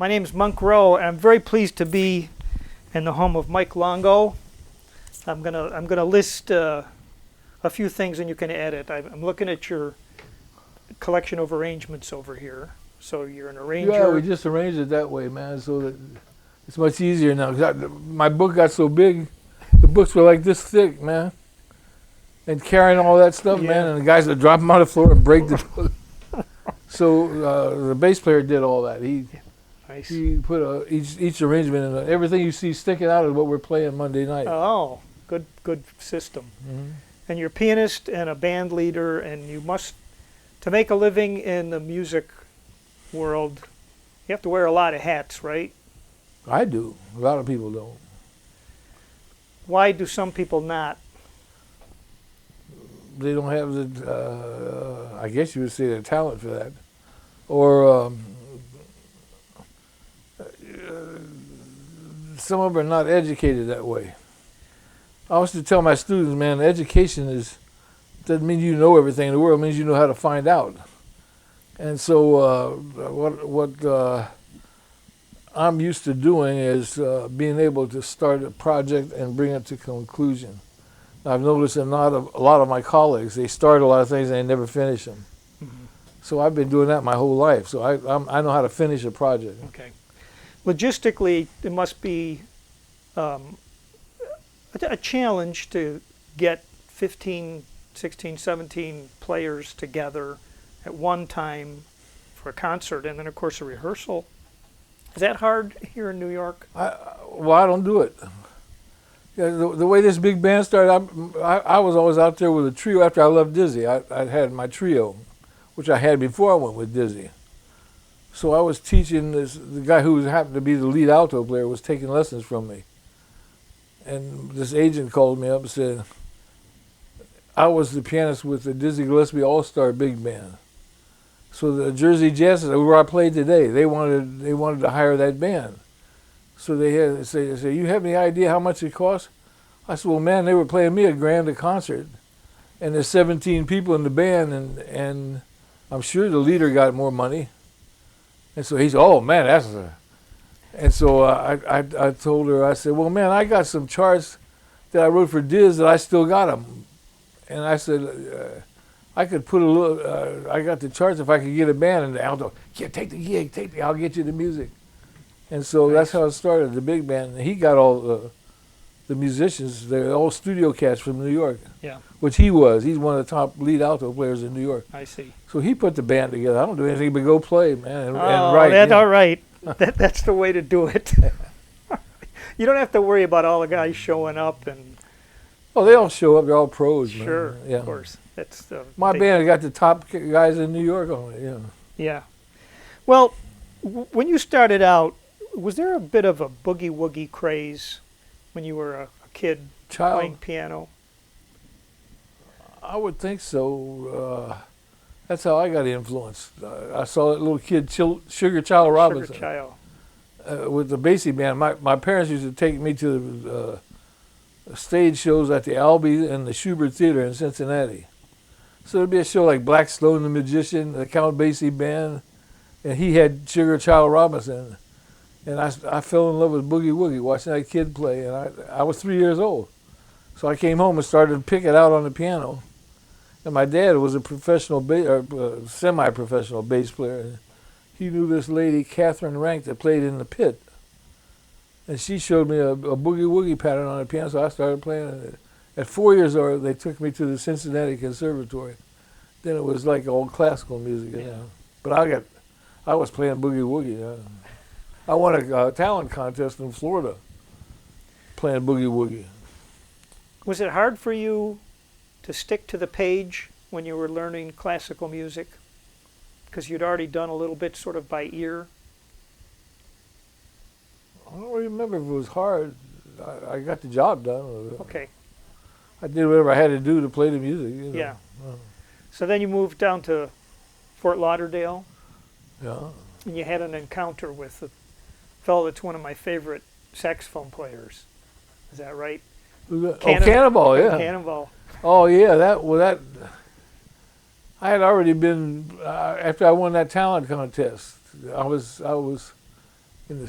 My name is Rowe, and I'm very pleased to be in the home of Mike Longo. I'm gonna list a few things, and you can edit. I'm looking at your collection of arrangements over here. So you're an arranger. Yeah, we just arranged it that way, man, so that it's much easier now. 'Cause my book got so big, the books were like this thick, man. And carrying all that stuff, man, and the guys would drop them on the floor and break the book. So the bass player did all that. He put each arrangement in. Everything you see sticking out is what we're playing Monday night. Oh, good system. Mm-hmm. And you're a pianist and a band leader, and you must, to make a living in the music world, you have to wear a lot of hats, right? I do. A lot of people don't. Why do some people not? They don't have the, I guess you would say, the talent for that. Or some of them are not educated that way. I used to tell my students, man, education doesn't mean you know everything in the world. It means you know how to find out. And so what I'm used to doing is being able to start a project and bring it to conclusion. I've noticed a lot of my colleagues, they start a lot of things and they never finish them. Mm-hmm. So I've been doing that my whole life. So I know how to finish a project. Okay. Logistically, it must be a challenge to get 15, 16, 17 players together at one time for a concert, and then of course a rehearsal. Is that hard here in New York? Well, I don't do it. Yeah, the way this big band started, I was always out there with a trio after I left Dizzy. I had my trio, which I had before I went with Dizzy. So I was teaching the guy who happened to be the lead alto player was taking lessons from me. And this agent called me up and said, I was the pianist with the Dizzy Gillespie All-Star Big Band. So the Jersey Jazz, where I played today, they wanted to hire that band. So they said, you have any idea how much it costs? I said, well, man, they were playing me $1,000 a concert. And there's 17 people in the band, and I'm sure the leader got more money. And so he said, oh, man, that's a... And so I told her, I said, well, man, I got some charts that I wrote for Diz that I still got them. And I said, I could put a little, I got the charts if I could get a band. And the alto, yeah, take the gig, I'll get you the music. And so that's how it started, the big band. And he got all the musicians, they're all studio cats from New York. Yeah. Which he was. He's one of the top lead alto players in New York. I see. So he put the band together. I don't do anything but go play, man, and oh, write. That's all right. That's the way to do it. You don't have to worry about all the guys showing up and. Oh, they all show up. They're all pros, sure, man. Yeah. Of course. That's my band got the top guys in New York on it. Yeah. Yeah. Well, when you started out, was there a bit of a boogie woogie craze when you were a kid playing piano? I would think so. That's how I got influenced. I saw that little kid, Sugar Child Robinson, with the Basie band. My parents used to take me to the stage shows at the Albee and the Schubert Theater in Cincinnati. So there'd be a show like Blackstone the Magician, the Count Basie band, and he had Sugar Child Robinson. And I fell in love with Boogie Woogie watching that kid play, and I was 3 years old. So I came home and started to pick it out on the piano. And my dad was a professional, semi-professional bass player. He knew this lady, Catherine Rank, that played in the pit. And she showed me a boogie woogie pattern on the piano, so I started playing it. At 4 years old, they took me to the Cincinnati Conservatory. Then it was like all classical music. Yeah. But I was playing boogie woogie. I won a talent contest in Florida playing boogie woogie. Was it hard for you to stick to the page when you were learning classical music? Because you'd already done a little bit sort of by ear? I don't remember if it was hard. I got the job done. Okay. I did whatever I had to do to play the music. You know. Yeah. So then you moved down to Fort Lauderdale? Yeah. And you had an encounter with a fellow that's one of my favorite saxophone players. Is that right? Cannonball, yeah. Cannonball. Oh yeah, that. I had already been after I won that talent contest. I was in the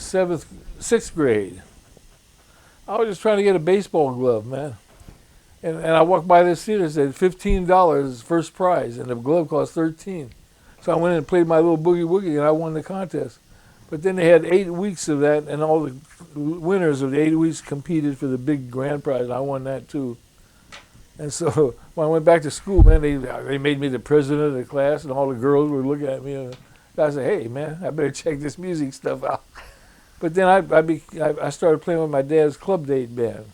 sixth grade. I was just trying to get a baseball glove, man. And I walked by this theater and said $15 first prize, and the glove cost $13. So I went in and played my little boogie woogie, and I won the contest. But then they had 8 weeks of that, and all the winners of the 8 weeks competed for the big grand prize. And I won that too. And so when I went back to school, man, they made me the president of the class, and all the girls were looking at me. And I said, "Hey, man, I better check this music stuff out." But then I started playing with my dad's club date band.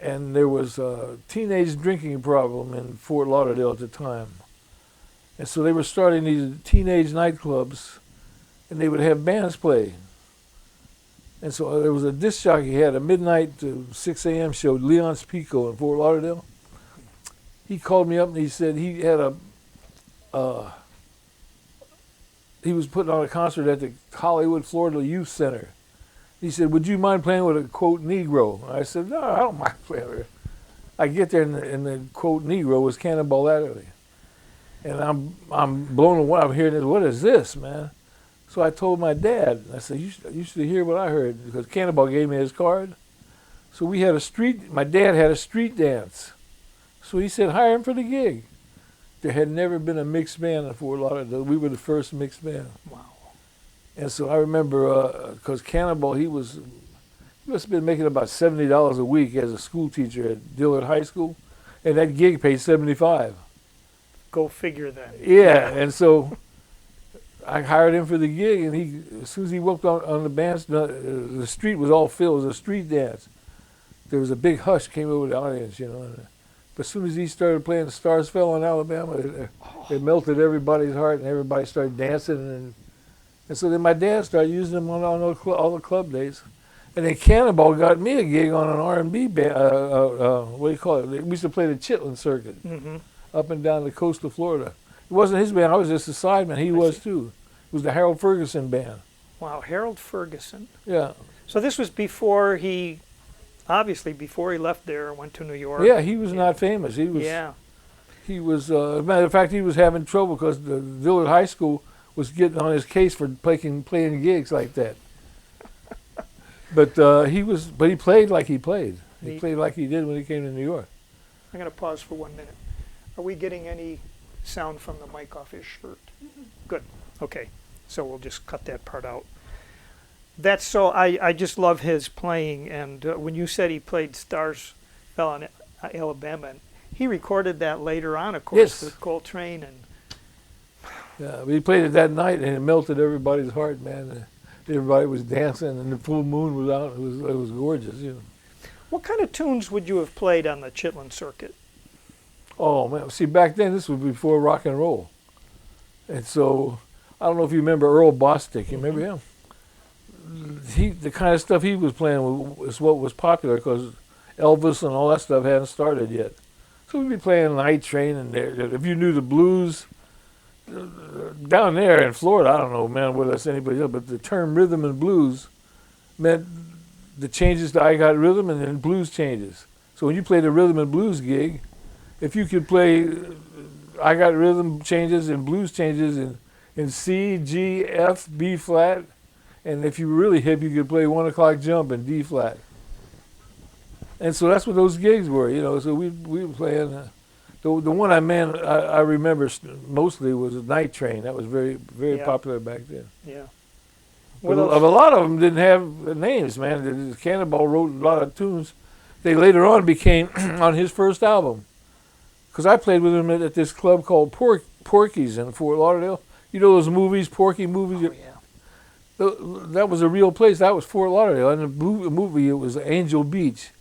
And there was a teenage drinking problem in Fort Lauderdale at the time. And so they were starting these teenage nightclubs, and they would have bands play. And so there was a disc jockey, he had a midnight to 6 a.m. show, Leon's Pico in Fort Lauderdale. He called me up and he said he had he was putting on a concert at the Hollywood, Florida Youth Center. He said, "Would you mind playing with a, quote, Negro?" I said, "No, I don't mind playing with her." I get there and the quote, Negro was Cannonball Adderley. And I'm blown away. I'm hearing this, what is this, man? So I told my dad, I said, you should hear what I heard, because Cannonball gave me his card. So we had my dad had a street dance. So he said, hire him for the gig. There had never been a mixed band in Fort Lauderdale. We were the first mixed band. Wow. And so I remember, because Cannonball, he must have been making about $70 a week as a school teacher at Dillard High School, and that gig paid $75. Go figure then. Yeah, and so I hired him for the gig, and as soon as he walked on the band, the street was all filled. It was a street dance. There was a big hush came over the audience, you know. But as soon as he started playing "Stars Fell on Alabama," it melted everybody's heart, and everybody started dancing. And so then my dad started using them on all the club days. And then Cannonball got me a gig on an R&B band, what do you call it? We used to play the Chitlin circuit up and down the coast of Florida. It wasn't his band, I was just a sideman. He was too. It was the Harold Ferguson band. Wow, Harold Ferguson. Yeah. So this was before he left there and went to New York. Yeah, he was not famous. He was. Yeah. He was, as a matter of fact, he was having trouble because the Dillard High School was getting on his case for playing gigs like that. But he played like he played. He played like he did when he came to New York. I'm going to pause for 1 minute. Are we getting any sound from the mic off his shirt? Good. Okay. So we'll just cut that part out. That's so, I just love his playing. And when you said he played Stars Fell on Alabama, and he recorded that later on, of course, with Coltrane. And yeah, he played it that night, and it melted everybody's heart, man. Everybody was dancing, and the full moon was out. It was gorgeous, you know. What kind of tunes would you have played on the Chitlin circuit? Oh, man. See, back then, this was before rock and roll. And so, I don't know if you remember Earl Bostic. You remember him? The kind of stuff he was playing was what was popular, because Elvis and all that stuff hadn't started yet. So we'd be playing Night Train, and if you knew the blues, down there in Florida, I don't know, man, whether that's anybody else, but the term rhythm and blues meant the changes to I Got Rhythm and then blues changes. So when you played a rhythm and blues gig, if you could play I Got Rhythm changes and blues changes in C, G, F, B flat, and if you were really hip, you could play 1 o'clock jump in D flat. And so that's what those gigs were, you know. So we were playing. The one I remember mostly was Night Train. That was very, very popular back then. Yeah. But a lot of them didn't have names, man. Cannonball wrote a lot of tunes. They later on became on his first album. Because I played with him at this club called Porky's in Fort Lauderdale. You know those movies, Porky movies? Oh, yeah. That was a real place. That was Fort Lauderdale. And the movie, it was Angel Beach.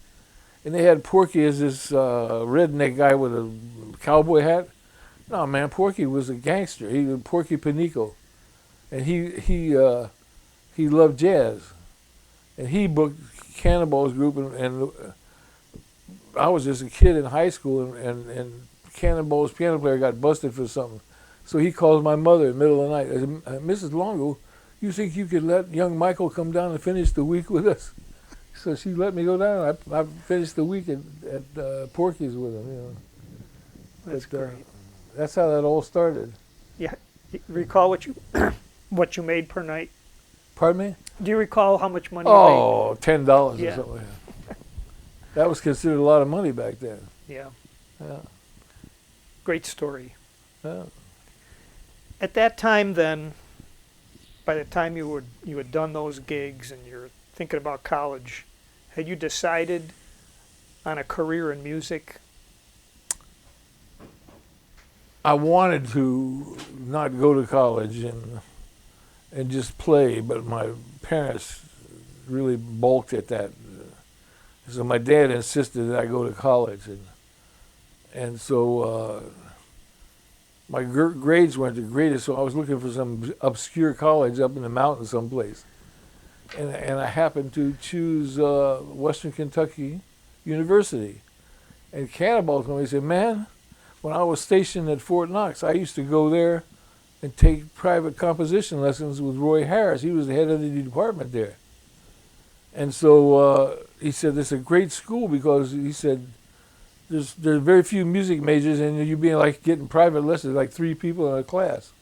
And they had Porky as this redneck guy with a cowboy hat. No, man, Porky was a gangster. He was Porky Panico. And he loved jazz. And he booked Cannonball's group, and I was just a kid in high school, and Cannonball's piano player got busted for something. So he calls my mother in the middle of the night. I said, "Mrs. Longo, you think you could let young Michael come down and finish the week with us?" So she let me go down. I finished the week at Porky's with him, you know. That's great. That's how that all started. Yeah. Recall what you what you made per night? Pardon me? Do you recall how much money you Oh, $10 Yeah. or something. Yeah. That was considered a lot of money back then. made? Yeah. Yeah. Great story. Yeah. At that time, then, by the time you had done those gigs and you're thinking about college, had you decided on a career in music? I wanted to not go to college and just play, but my parents really balked at that. So my dad insisted that I go to college, and so my grades weren't the greatest. So I was looking for some obscure college up in the mountains someplace, and I happened to choose Western Kentucky University. And Cannonball told me, he said, "Man, when I was stationed at Fort Knox, I used to go there and take private composition lessons with Roy Harris. He was the head of the department there." And so he said, "This is a great school because," he said, there's very few music majors and you'd be like getting private lessons, like 3 people in a class."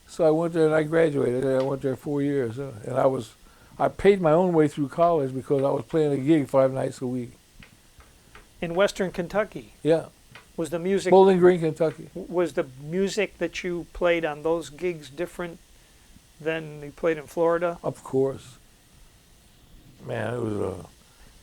So I went there and I graduated. I went there 4 years. And I paid my own way through college because I was playing a gig 5 nights a week. In Western Kentucky, Yeah, was the music Bowling Green, Kentucky. was the music that you played on those gigs different than you played in Florida? Of course. Man, it was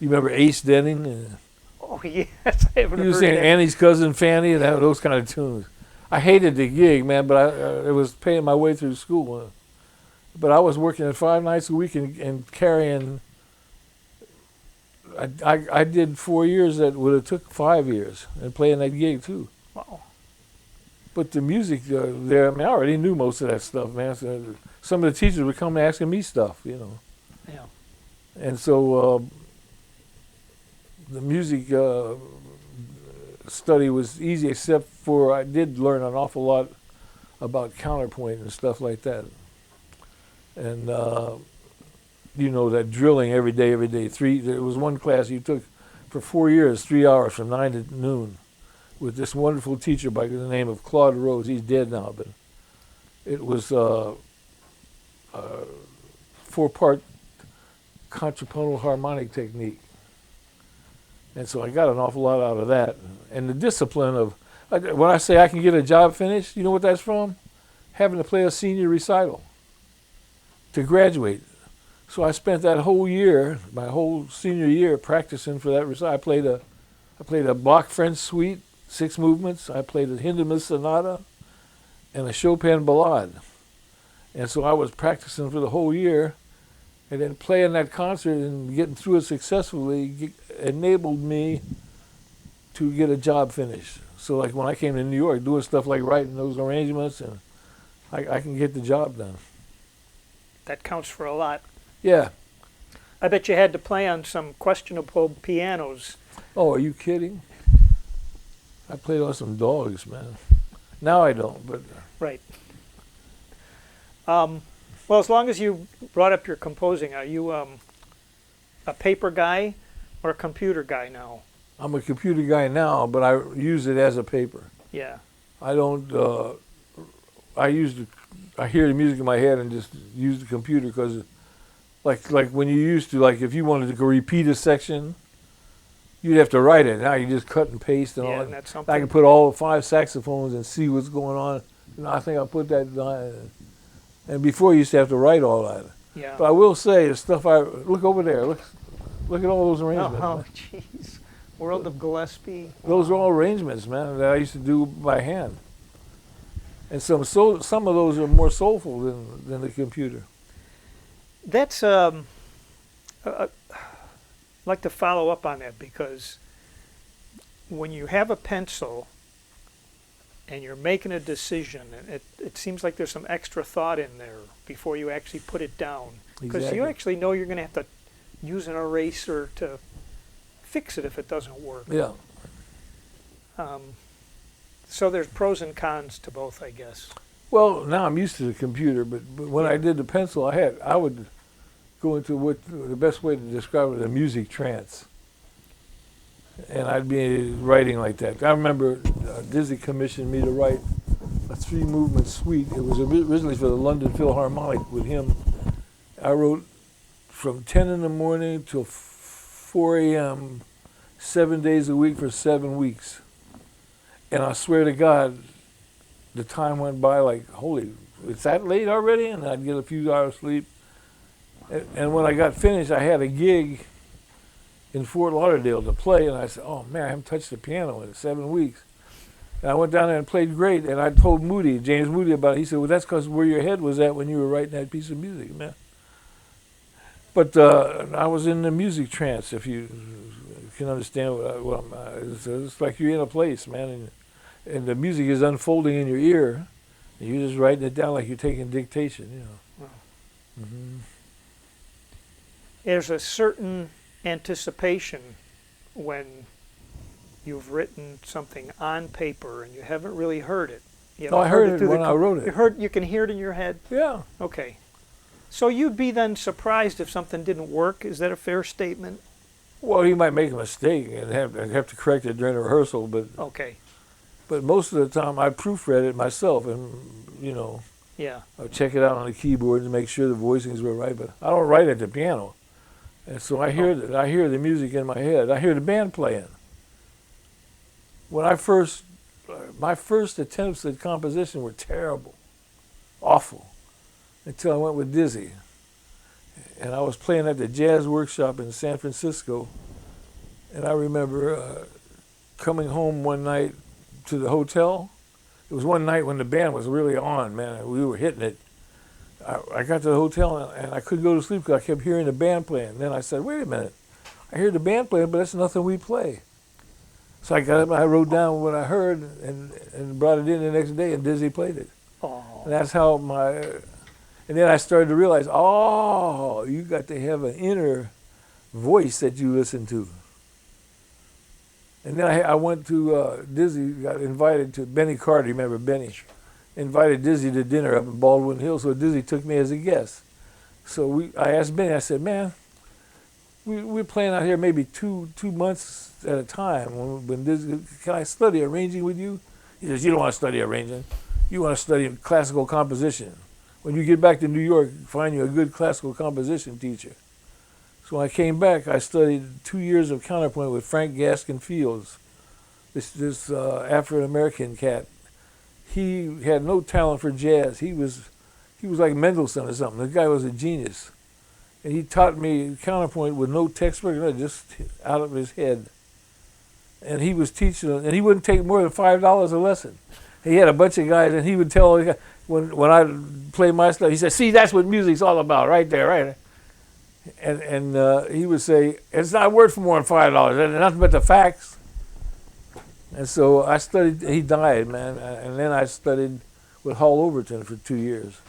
you remember Ace Denning? Oh yes, I haven't He was heard saying that. Annie's Cousin Fanny and those kind of tunes. I hated the gig, man, but it was paying my way through school. But I was working 5 nights a week and carrying. I did 4 years that would have took 5 years and playing that gig too. Wow. But the music there, I mean, I already knew most of that stuff, man. So some of the teachers would come asking me stuff, you know. Yeah. And so the music study was easy, except for I did learn an awful lot about counterpoint and stuff like that. And you know, that drilling every day. There was one class you took for 4 years, 3 hours from 9 to noon, with this wonderful teacher by the name of Claude Rose. He's dead now, but it was 4-part contrapuntal harmonic technique. And so I got an awful lot out of that. And the discipline of, when I say I can get a job finished, you know what that's from? Having to play a senior recital to graduate. So I spent that whole year, my whole senior year, practicing for that recital. I played a Bach French suite, 6 movements. I played a Hindemith sonata and a Chopin ballade. And so I was practicing for the whole year. And then playing that concert and getting through it successfully enabled me to get a job finished. So like when I came to New York, doing stuff like writing those arrangements, and I can get the job done. That counts for a lot. Yeah. I bet you had to play on some questionable pianos. Oh, are you kidding? I played on some dogs, man. Now I don't, but... Right. Well, as long as you brought up your composing, are you a paper guy or a computer guy now? I'm a computer guy now, but I use it as a paper. Yeah. I don't... I hear the music in my head and just use the computer because, like when you used to, like if you wanted to go repeat a section, you'd have to write it. Now you just cut and paste and all Yeah, that. and that's something. I can put all 5 saxophones and see what's going on. You know, I think I put that. And before you used to have to write all that. Yeah. But I will say the stuff look over there. Look at all those arrangements. Oh, jeez. World of Gillespie. Those are all arrangements, man, that I used to do by hand. And some of those are more soulful than the computer. That's I'd like to follow up on that, because when you have a pencil and you're making a decision, and it seems like there's some extra thought in there before you actually put it down, because you actually know you're going to have to use an eraser to fix it if it doesn't work. Yeah. So there's pros and cons to both, I guess. Well, now I'm used to the computer, but when I did the pencil, I would go into what the best way to describe it, a music trance. And I'd be writing like that. I remember Dizzy commissioned me to write a 3-movement suite. It was originally for the London Philharmonic with him I wrote from 10 in the morning till 4 a.m. 7 days a week for 7 weeks. And I swear to God, the time went by like, holy, it's that late already? And I'd get a few hours sleep. And when I got finished, I had a gig in Fort Lauderdale to play, and I said, oh man, I haven't touched the piano in 7 weeks. And I went down there and played great, and I told James Moody about it. He said, well, that's because where your head was at when you were writing that piece of music, man. But I was in the music trance, if you can understand what it's like you're in a place, man, and the music is unfolding in your ear, and you're just writing it down like you're taking dictation, you know. Wow. Mm-hmm. There's a certain anticipation when you've written something on paper and you haven't really heard it. No, I heard it when I wrote it. You can hear it in your head? Yeah. Okay. So you'd be then surprised if something didn't work? Is that a fair statement? Well, he might make a mistake and have to correct it during the rehearsal, but okay. But most of the time I proofread it myself, and you know, yeah, I check it out on the keyboard to make sure the voicings were right. But I don't write at the piano, and so I hear the music in my head. I hear the band playing. When my first attempts at composition were terrible, awful, until I went with Dizzy. And I was playing at the Jazz Workshop in San Francisco, and I remember coming home one night to the hotel. It was one night when the band was really on, man. We were hitting it. I got to the hotel, and I couldn't go to sleep because I kept hearing the band playing. Then I said, wait a minute. I hear the band playing, but that's nothing we play. So I got up and I wrote down what I heard and brought it in the next day, and Dizzy played it. Oh. And that's how and then I started to realize, oh, you got to have an inner voice that you listen to. And then I went to Dizzy, got invited to Benny Carter, you remember Benny? Invited Dizzy to dinner up in Baldwin Hills, so Dizzy took me as a guest. So I asked Benny, I said, man, we're playing out here maybe two months at a time. When Dizzy, can I study arranging with you? He says, you don't want to study arranging. You want to study classical composition. When you get back to New York, find you a good classical composition teacher. So when I came back, I studied 2 years of counterpoint with Frank Gaskin Fields, this African-American cat. He had no talent for jazz. He was like Mendelssohn or something. The guy was a genius. And he taught me counterpoint with no textbook, just out of his head. And he was teaching, and he wouldn't take more than $5 a lesson. He had a bunch of guys, and he would tell when I play my stuff, he said, see, that's what music's all about, right there, right? And he would say, it's not worth for more than $5. There's nothing but the facts. And so I studied, he died, man, and then I studied with Hall Overton for 2 years,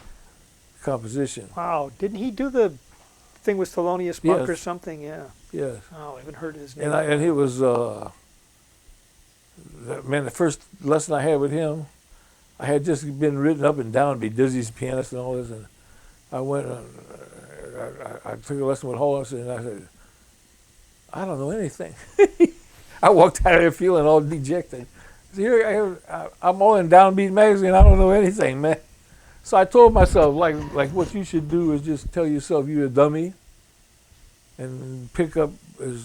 composition. Wow, didn't he do the thing with Thelonious Monk or Yes. something? Yeah. Yes. Oh, I haven't heard his name. And it was, man, the first lesson I had with him, I had just been written up and down to be Dizzy's pianist and all this, and I went, I took a lesson with Hall Overton, and I said, I don't know anything. I walked out of there feeling all dejected. So here I'm all in Downbeat magazine. I don't know anything, man. So I told myself, like what you should do is just tell yourself you're a dummy, and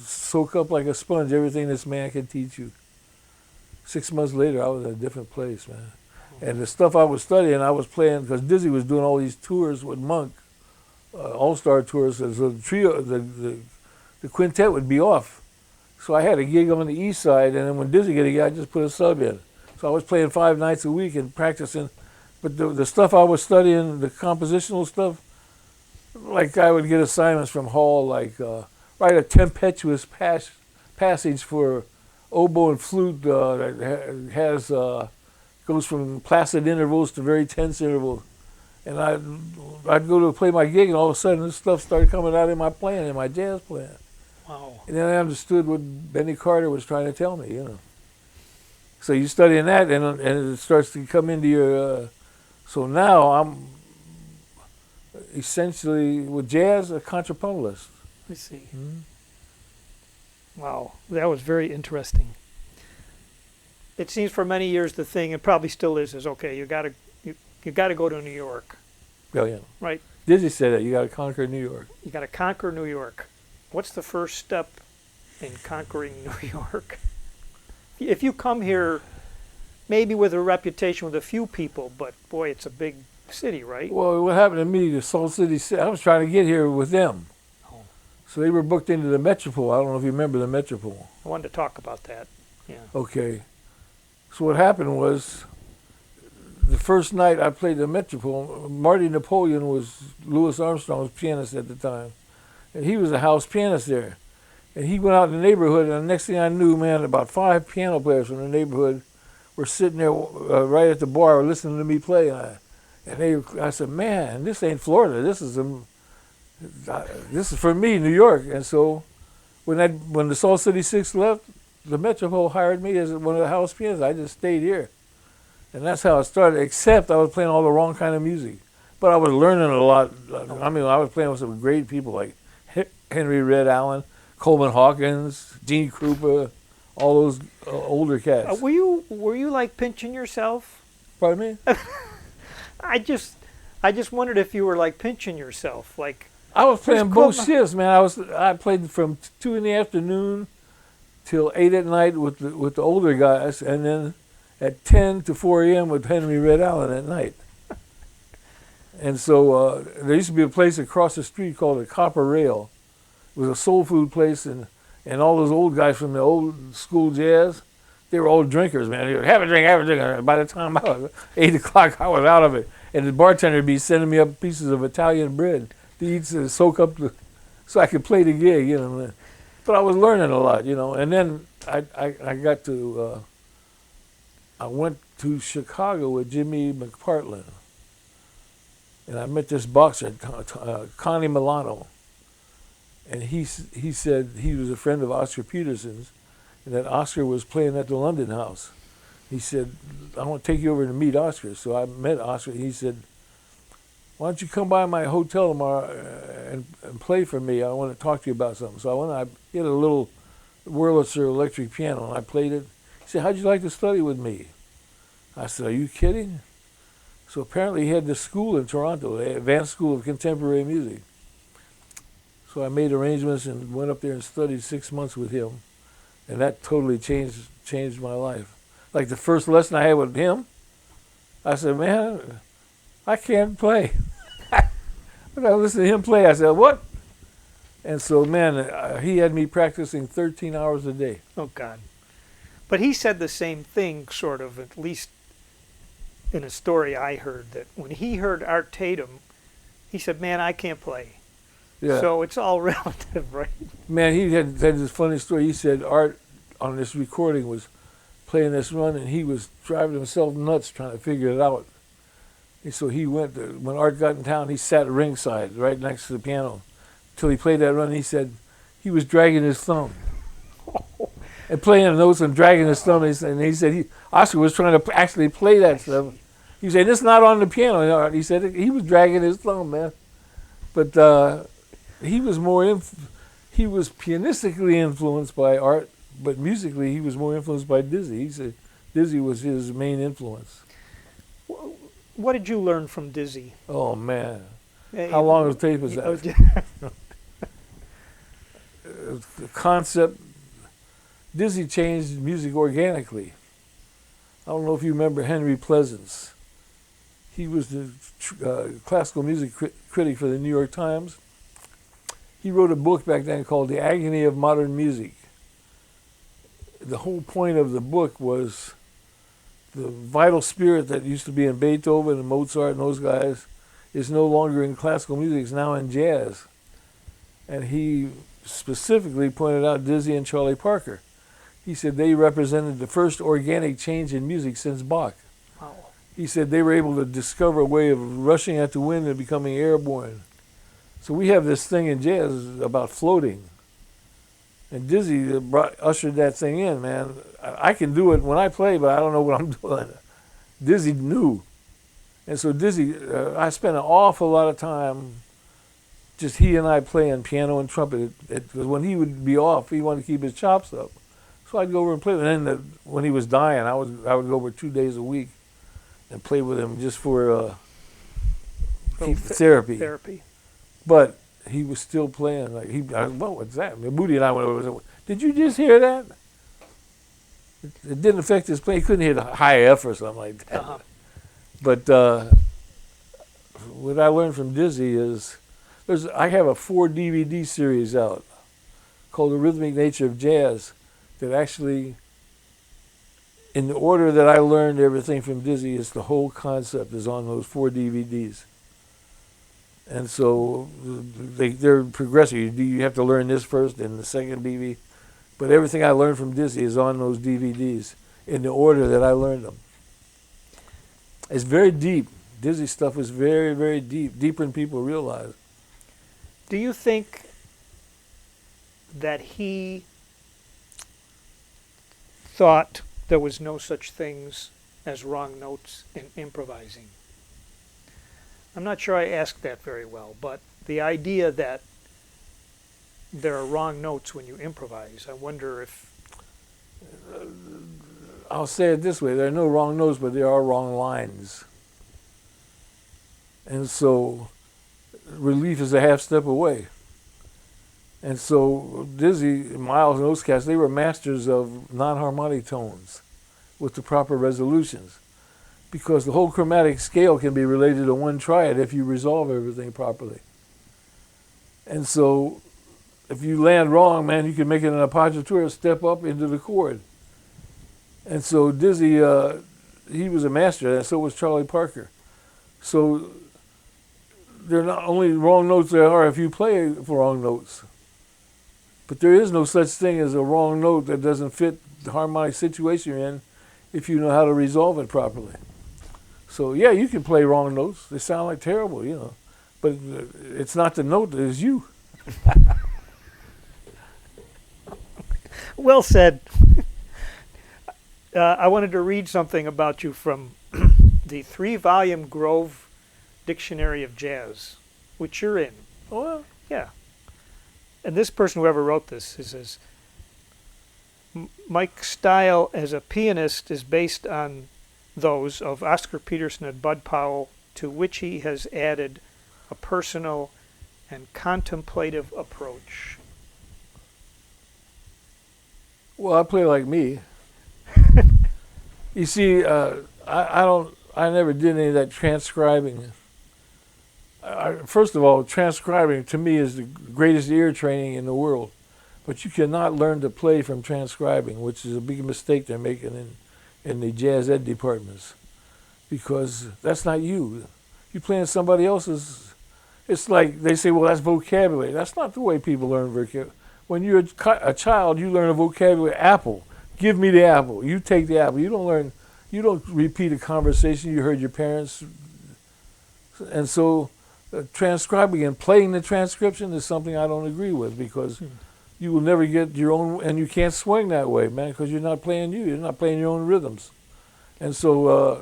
soak up like a sponge everything this man can teach you. 6 months later, I was in a different place, man. And the stuff I was studying, I was playing because Dizzy was doing all these tours with Monk, all-star tours. So the trio, the quintet would be off. So I had a gig on the east side, and then when Dizzy got a gig, I just put a sub in. So I was playing 5 nights a week and practicing. But the stuff I was studying, the compositional stuff, like I would get assignments from Hall, like write a tempestuous passage for oboe and flute that goes from placid intervals to very tense intervals. And I'd go to play my gig, and all of a sudden this stuff started coming out in my playing, in my jazz playing. Wow. And then I understood what Benny Carter was trying to tell me, So you studying that, and it starts to come into your. So now I'm essentially with jazz a contrapuntist. I see. Mm-hmm. Wow, that was very interesting. It seems for many years the thing, and probably still is okay. You got to go to New York, Oh yeah. right? Dizzy said that you got to conquer New York. You got to conquer New York. What's the first step in conquering New York? If you come here, maybe with a reputation with a few people, but boy, it's a big city, right? Well, what happened to me, the Soul City, I was trying to get here with them. Oh. So they were booked into the Metropole. I don't know if you remember the Metropole. I wanted to talk about that. Yeah. Okay. So what happened was, the first night I played the Metropole, Marty Napoleon was Louis Armstrong's pianist at the time. And he was a house pianist there. And he went out in the neighborhood, and the next thing I knew, man, about 5 piano players from the neighborhood were sitting there right at the bar listening to me play. I said, man, this ain't Florida. This is for me, New York. And so when the Soul City Six left, the Metropole hired me as one of the house pianists. I just stayed here. And that's how it started, except I was playing all the wrong kind of music. But I was learning a lot. I mean, I was playing with some great people like Henry Red Allen, Coleman Hawkins, Gene Krupa, all those older cats. Were you like pinching yourself? Pardon me? I just wondered if you were like pinching yourself, like. I was playing both shifts, man. I played from 2 in the afternoon till 8 at night with the older guys, and then at 10 to 4 a.m. with Henry Red Allen at night. And so there used to be a place across the street called the Copper Rail. It was a soul food place, and all those old guys from the old school jazz, they were all drinkers, man. They would, have a drink, have a drink. By the time I was 8 o'clock, I was out of it. And the bartender would be sending me up pieces of Italian bread to eat, to soak up, so I could play the gig, you know. But I was learning a lot, you know. And then I got to, I went to Chicago with Jimmy McPartland. And I met this boxer, Connie Milano. And he said he was a friend of Oscar Peterson's, and that Oscar was playing at the London House. He said, I want to take you over to meet Oscar. So I met Oscar. He said, why don't you come by my hotel tomorrow and play for me? I want to talk to you about something. So I went, he had a little Wurlitzer electric piano, and I played it. He said, how'd you like to study with me? I said, are you kidding? So apparently he had this school in Toronto, the Advanced School of Contemporary Music. So I made arrangements and went up there and studied 6 months with him. And that totally changed my life. Like the first lesson I had with him, I said, man, I can't play. When I listened to him play, I said, what? And so, man, he had me practicing 13 hours a day. Oh, God. But he said the same thing, sort of, at least in a story I heard, that when he heard Art Tatum, he said, man, I can't play. Yeah. So it's all relative, right? Man, he had this funny story. He said Art, on this recording, was playing this run, and he was driving himself nuts trying to figure it out. And so he went, when Art got in town, he sat ringside right next to the piano until he played that run. And he said he was dragging his thumb and playing the notes and dragging his thumb. And he said Oscar was trying to actually play that stuff. He said, it's not on the piano. He said he was dragging his thumb, man. But he was he was pianistically influenced by Art, but musically he was more influenced by Dizzy. He said Dizzy was his main influence. What did you learn from Dizzy? Oh, man. How long of a tape was that? The concept, Dizzy changed music organically. I don't know if you remember Henry Pleasance. He was the classical music critic for the New York Times. He wrote a book back then called The Agony of Modern Music. The whole point of the book was the vital spirit that used to be in Beethoven and Mozart and those guys is no longer in classical music, it's now in jazz. And he specifically pointed out Dizzy and Charlie Parker. He said they represented the first organic change in music since Bach. Wow. He said they were able to discover a way of rushing at the wind and becoming airborne. So we have this thing in jazz about floating. And Dizzy ushered that thing in, man. I can do it when I play, but I don't know what I'm doing. Dizzy knew. And so Dizzy, I spent an awful lot of time just he and I playing piano and trumpet. Because when he would be off, he wanted to keep his chops up. So I'd go over and play with him. And then when he was dying, I would go over 2 days a week and play with him just for therapy. Therapy. But he was still playing. Like what was that? I mean, Moody and I went over. Did you just hear that? It didn't affect his play. He couldn't hit high F or something like that. Uh-huh. But what I learned from Dizzy is I have a 4 DVD series out called The Rhythmic Nature of Jazz that actually, in the order that I learned everything from Dizzy, is the whole concept is on those 4 DVDs. And so they're progressive. You have to learn this first, then the second DVD. But everything I learned from Dizzy is on those DVDs in the order that I learned them. It's very deep. Dizzy stuff is very, very deep, deeper than people realize. Do you think that he thought there was no such things as wrong notes in improvising? I'm not sure I asked that very well, but the idea that there are wrong notes when you improvise, I wonder if... I'll say it this way, there are no wrong notes, but there are wrong lines. And so relief is a half step away. And so Dizzy, Miles, and those cats, they were masters of non-harmonic tones with the proper resolutions, because the whole chromatic scale can be related to one triad if you resolve everything properly. And so if you land wrong, man, you can make it an appoggiatura step up into the chord. And so Dizzy, he was a master, and so was Charlie Parker. So they're not only wrong notes there are if you play wrong notes, but there is no such thing as a wrong note that doesn't fit the harmonic situation you're in if you know how to resolve it properly. So yeah, you can play wrong notes. They sound like terrible, you know, but it's not the note, it's you. Well said. I wanted to read something about you from the 3-volume Grove Dictionary of Jazz, which you're in. Oh, Yeah. And this person, whoever wrote this, he says, Mike's style as a pianist is based on those of Oscar Peterson and Bud Powell, to which he has added a personal and contemplative approach. well, I play like me. You see, I never did any of that transcribing. First of all, transcribing to me is the greatest ear training in the world. But you cannot learn to play from transcribing, which is a big mistake they're making in the jazz ed departments, because that's not you. You're playing somebody else's. It's like they say, well, that's vocabulary. That's not the way people learn vocabulary. When you're a child, you learn a vocabulary. Apple. Give me the apple. You take the apple. You don't repeat a conversation you heard your parents. And so transcribing and playing the transcription is something I don't agree with, because you will never get your own, and you can't swing that way, man, because you're not playing you. You're not playing your own rhythms. And so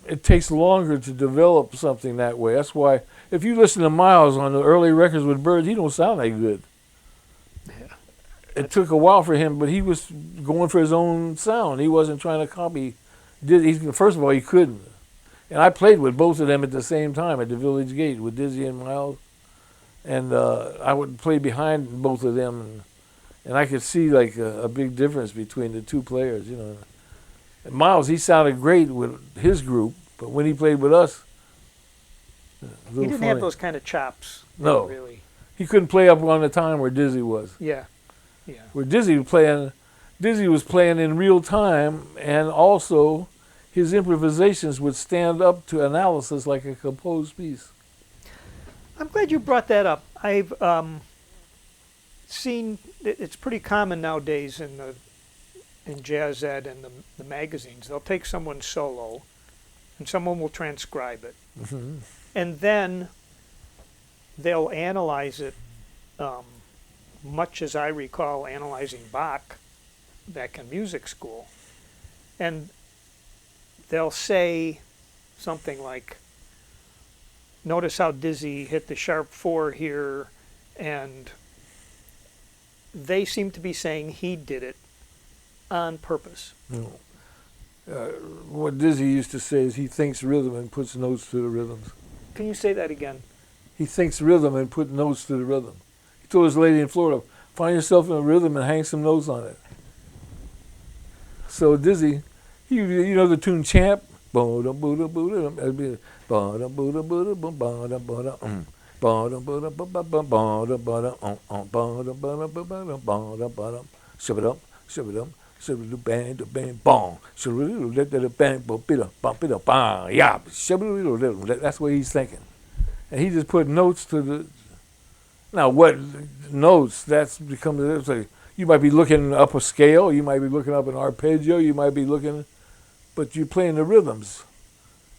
it takes longer to develop something that way. That's why if you listen to Miles on the early records with Birds, he don't sound that good. Yeah. It took a while for him, but he was going for his own sound. He wasn't trying to copy. First of all, he couldn't. And I played with both of them at the same time at the Village Gate with Dizzy and Miles. And I would play behind both of them, and I could see like a big difference between the two players, you know. And Miles, he sounded great with his group, but when he played with us, he didn't have those kind of chops. No, really. He couldn't play up on the time where Dizzy was. Yeah, yeah. Where Dizzy was playing in real time, and also his improvisations would stand up to analysis like a composed piece. I'm glad you brought that up. I've seen it's pretty common nowadays in jazz ed and the magazines. They'll take someone's solo, and someone will transcribe it, and then they'll analyze it, much as I recall analyzing Bach back in music school, and they'll say something like, notice how Dizzy hit the sharp 4 here, and they seem to be saying he did it on purpose. What Dizzy used to say is he thinks rhythm and puts notes to the rhythms. Can you say that again? He thinks rhythm and put notes to the rhythm. He told his lady in Florida, find yourself in a rhythm and hang some notes on it. So Dizzy, you know the tune Champ? That's what he's thinking. And he just put notes to the. Now, what notes? That's become. It's like you might be looking up a scale, you might be looking up an arpeggio, you might be looking, but you're playing the rhythms,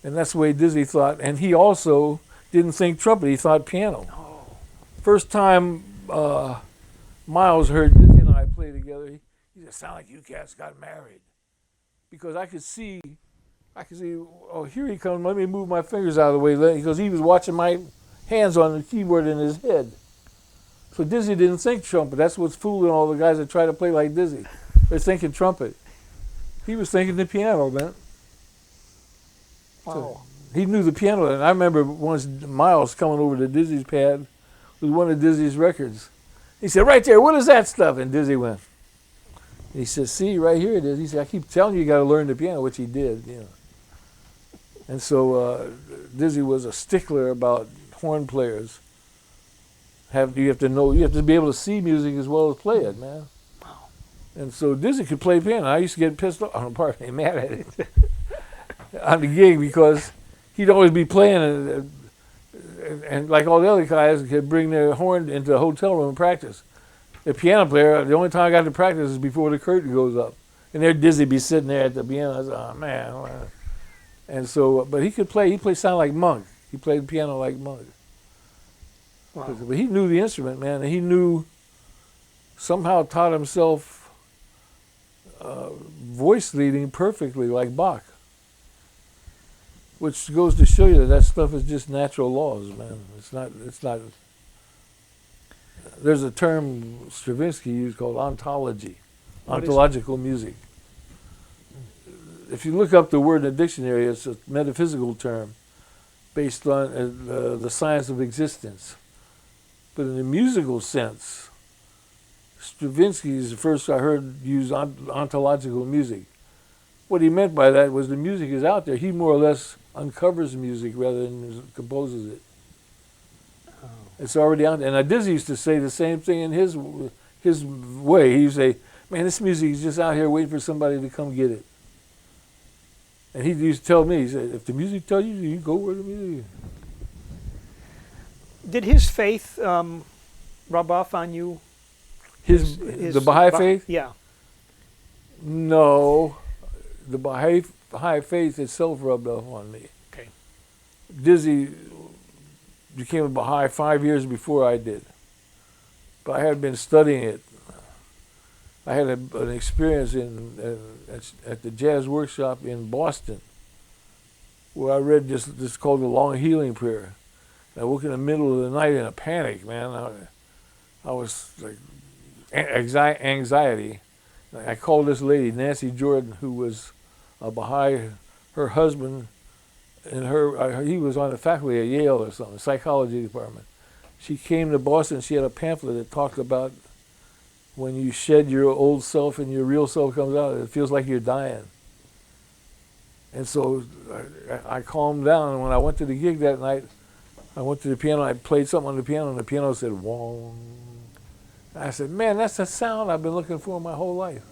and that's the way Dizzy thought. And he also didn't think trumpet; he thought piano. Oh. First time Miles heard Dizzy and I play together, he said, "Sound like you cats got married," because I could see. Oh, here he comes. Let me move my fingers out of the way. Because he was watching my hands on the keyboard in his head. So Dizzy didn't think trumpet. That's what's fooling all the guys that try to play like Dizzy. They're thinking trumpet. He was thinking the piano, man. Wow. So he knew the piano. And I remember once Miles coming over to Dizzy's pad with one of Dizzy's records. He said, right there, what is that stuff? And Dizzy went. He said, see, right here it is. He said, I keep telling you got to learn the piano, which he did, you know. And so Dizzy was a stickler about horn players. You have to be able to see music as well as play it, man. Wow. And so Dizzy could play piano. I used to get pissed off, pardon me, mad at it on the gig because he'd always be playing and like all the other guys could bring their horn into the hotel room and practice. The piano player, the only time I got to practice is before the curtain goes up. And there Dizzy be sitting there at the piano. I said, oh, man. And so, but he played sound like Monk. He played piano like Monk. Wow. But he knew the instrument, man. And he somehow taught himself voice leading perfectly like Bach. Which goes to show you that stuff is just natural laws, man. It's not. There's a term Stravinsky used called ontology, ontological music. If you look up the word in the dictionary, it's a metaphysical term based on the science of existence. But in the musical sense, Stravinsky is the first I heard use ontological music. What he meant by that was the music is out there. He more or less uncovers music rather than composes it. Oh. It's already out there. And Dizzy used to say the same thing in his way. He used to say, man, this music is just out here waiting for somebody to come get it. And he used to tell me, he said, if the music tells you, you go where the music is. Did his faith rub off on you? The Bahai faith? Yeah. No. The Bahai faith itself rubbed off on me. Okay. Dizzy became a Bahai 5 years before I did. But I had been studying it. I had an experience at the Jazz Workshop in Boston where I read this called the Long Healing Prayer. I woke in the middle of the night in a panic, man. I was like anxiety. I called this lady, Nancy Jordan, who was a Bahai. Her husband and he was on the faculty at Yale or something, psychology department. She came to Boston. She had a pamphlet that talked about when you shed your old self and your real self comes out, it feels like you're dying. And so I calmed down, and when I went to the gig that night, I went to the piano, I played something on the piano, and the piano said, wong. I said, man, that's the sound I've been looking for my whole life.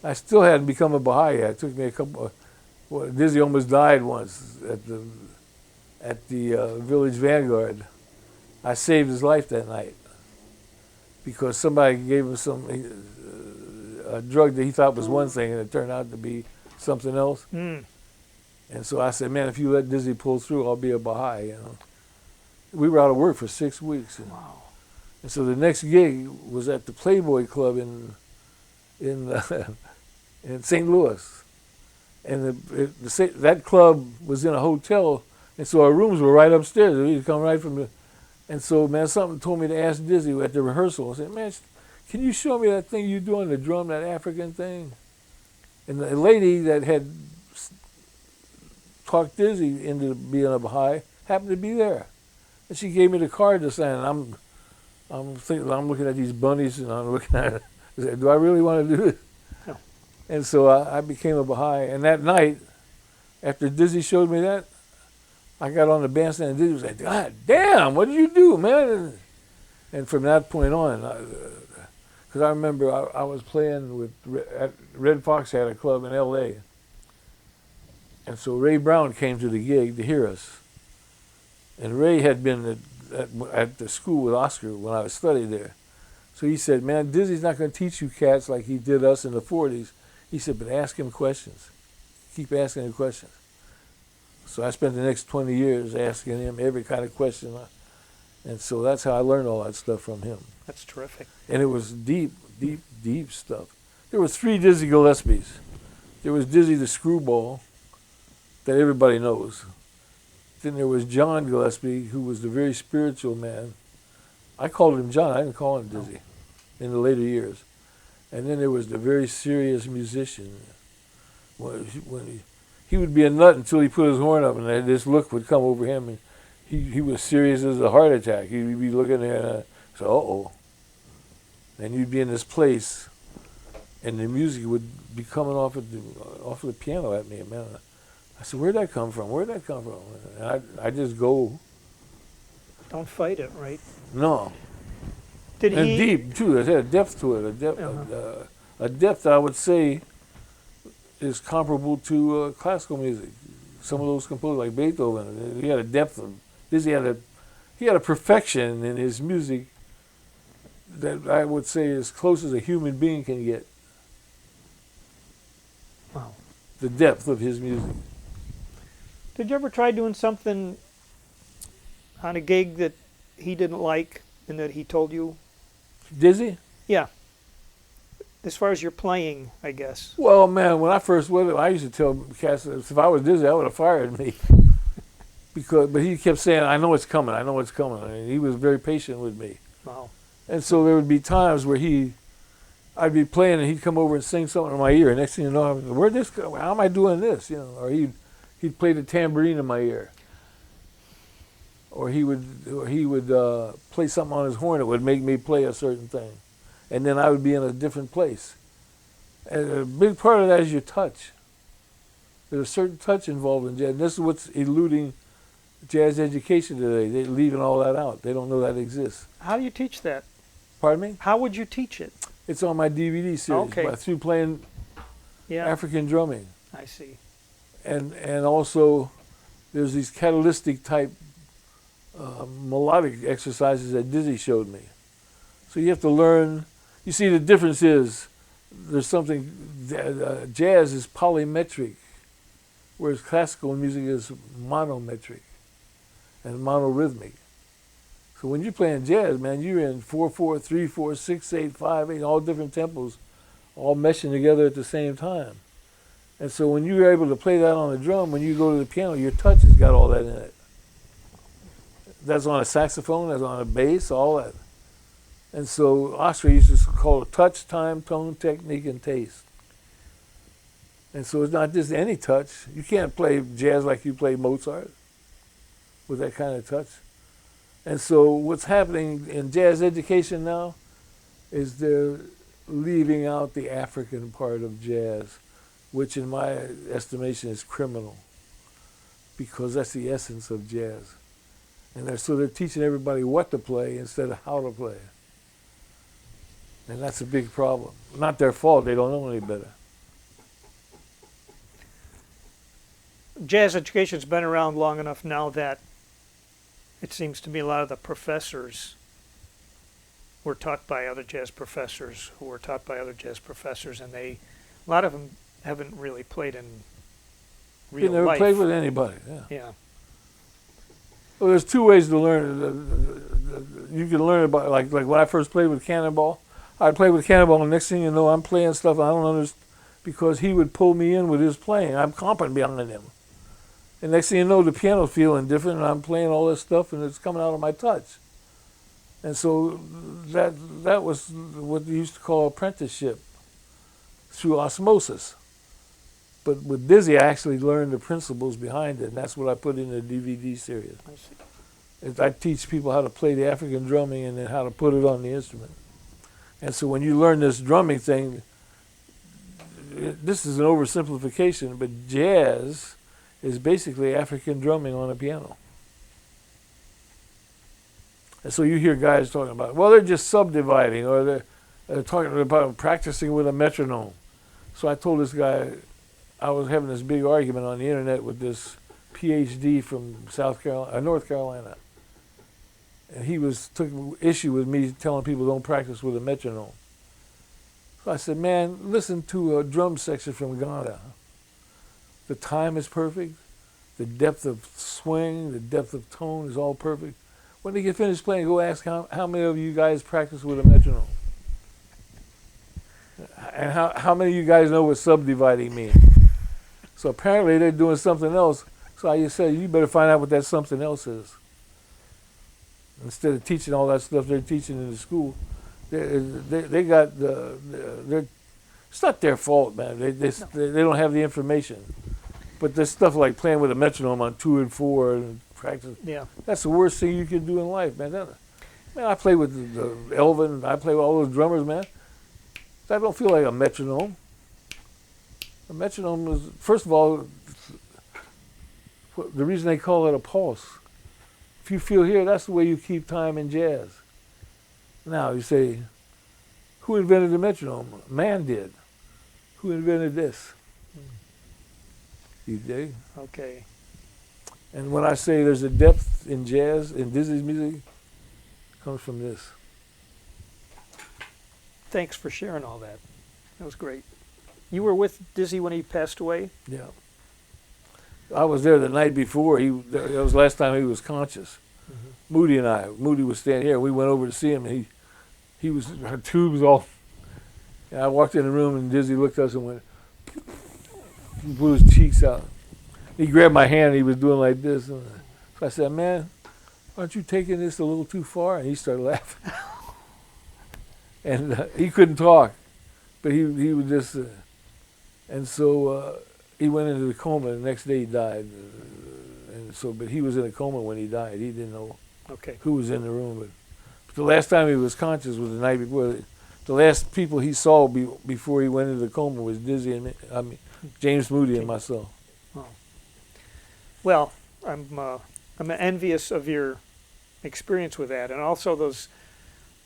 I still hadn't become a Bahai yet. It took me a couple of, Dizzy almost died once at the Village Vanguard. I saved his life that night because somebody gave him a drug that he thought was one thing, and it turned out to be something else. Mm. And so I said, man, if you let Dizzy pull through, I'll be a Bahai, you know. We were out of work for 6 weeks. Wow. And so the next gig was at the Playboy Club in St. Louis. And that club was in a hotel, and so our rooms were right upstairs. We could come right from the... And so, man, something told me to ask Dizzy at the rehearsal. I said, man, can you show me that thing you do on the drum, that African thing? And the lady that had talked Dizzy into being a Bahai, happened to be there. And she gave me the card to sign. I'm looking at these bunnies, and I'm looking at it. I said, do I really want to do this? No. And so I became a Bahai. And that night, after Dizzy showed me that, I got on the bandstand, and Dizzy was like, God damn, what did you do, man? And from that point on, because I remember I was playing at Red Fox had a club in L.A., and so Ray Brown came to the gig to hear us. And Ray had been at the school with Oscar when I was studying there. So he said, man, Dizzy's not going to teach you cats like he did us in the 40s. He said, but ask him questions. Keep asking him questions. So I spent the next 20 years asking him every kind of question. And so that's how I learned all that stuff from him. That's terrific. And it was deep, deep, deep stuff. There were 3 Dizzy Gillespies. There was Dizzy the Screwball, that everybody knows. Then there was John Gillespie, who was the very spiritual man. I called him John. I didn't call him Dizzy in the later years. And then there was the very serious musician. When he would be a nut until he put his horn up, and this look would come over him, and he was serious as a heart attack. He'd be looking there, and so, uh-oh. And you'd be in this place, and the music would be coming off of the piano at me, man. I said, where'd that come from? Where'd that come from? And I just go. Don't fight it, right? No. Did and he? Deep, too. It had a depth to it. A depth I would say is comparable to classical music. Some of those composers, like Beethoven, he had a depth of this. He had a perfection in his music that I would say is as close as a human being can get. Wow. The depth of his music. Did you ever try doing something on a gig that he didn't like and that he told you? Dizzy? Yeah. As far as your playing, I guess. Well, man, when I first went, I used to tell cats if I was Dizzy, I would have fired me. But he kept saying, I know it's coming, I know it's coming. And he was very patient with me. Wow. And so there would be times where I'd be playing and he'd come over and sing something in my ear. And next thing you know, where'd this go? How am I doing this? You know, or he'd play the tambourine in my ear. Or he would play something on his horn that would make me play a certain thing. And then I would be in a different place. And a big part of that is your touch. There's a certain touch involved in jazz. And this is what's eluding jazz education today. They're leaving all that out. They don't know that exists. How do you teach that? Pardon me? How would you teach it? It's on my DVD series. Okay. Through playing African drumming. I see. And also there's these catalytic type melodic exercises that Dizzy showed me. So you have to learn. You see, the difference is there's something, jazz is polymetric, whereas classical music is monometric and monorhythmic. So when you're playing jazz, man, you're in 4/4, 3/4, 6/8, 5/8, all different tempos, all meshing together at the same time. And so when you're able to play that on the drum, when you go to the piano, your touch has got all that in it. That's on a saxophone, that's on a bass, all that. And so Oscar used to call it touch, time, tone, technique, and taste. And so it's not just any touch. You can't play jazz like you play Mozart with that kind of touch. And so what's happening in jazz education now is they're leaving out the African part of jazz, which in my estimation is criminal, because that's the essence of jazz. And so they're teaching everybody what to play instead of how to play. And that's a big problem. Not their fault, they don't know any better. Jazz education's been around long enough now that it seems to me a lot of the professors were taught by other jazz professors who were taught by other jazz professors, and a lot of them haven't really played in real life. They never played with anybody, Yeah. Well, there's two ways to learn. You can learn about, like when I first played with Cannonball, I'd play with Cannonball, and next thing you know, I'm playing stuff I don't understand, because he would pull me in with his playing. I'm comping behind him. And next thing you know, the piano's feeling different, and I'm playing all this stuff, and it's coming out of my touch. And so that was what they used to call apprenticeship, through osmosis. But with Dizzy, I actually learned the principles behind it, and that's what I put in the DVD series. I see. I teach people how to play the African drumming and then how to put it on the instrument. And so when you learn this drumming thing, this is an oversimplification, but jazz is basically African drumming on a piano. And so you hear guys talking about, well, they're just subdividing, or they're talking about practicing with a metronome. So I told this guy, I was having this big argument on the internet with this PhD from North Carolina. And he took issue with me telling people don't practice with a metronome. So I said, man, listen to a drum section from Ghana. The time is perfect. The depth of swing, the depth of tone is all perfect. When they get finished playing, go ask how many of you guys practice with a metronome? And how many of you guys know what subdividing means? So apparently they're doing something else. So I just said, you better find out what that something else is. Instead of teaching all that stuff they're teaching in the school, they got it's not their fault, man. They don't have the information. But there's stuff like playing with a metronome on 2 and 4 and practice. Yeah. That's the worst thing you can do in life, man. Man, I play with the Elvin, I play with all those drummers, man. That don't feel like a metronome. A metronome is, first of all, the reason they call it a pulse. If you feel here, that's the way you keep time in jazz. Now you say, who invented the metronome? Man did. Who invented this? You dig? Okay. And when I say there's a depth in jazz, in Dizzy's music, it comes from this. Thanks for sharing all that. That was great. You were with Dizzy when he passed away? Yeah. I was there the night before. That was the last time he was conscious. Mm-hmm. Moody was standing here. We went over to see him, and he was, her tubes all. And I walked in the room, and Dizzy looked at us and went, he blew his cheeks out. He grabbed my hand, and he was doing like this. And so I said, man, aren't you taking this a little too far? And he started laughing. And he couldn't talk, but he was just, and so he went into the coma, and the next day he died. And so, but he was in a coma when he died. He didn't know who was in the room. But the last time he was conscious was the night before. The last people he saw before he went into the coma was Dizzy and me, James Moody and myself. Oh. Well, I'm envious of your experience with that, and also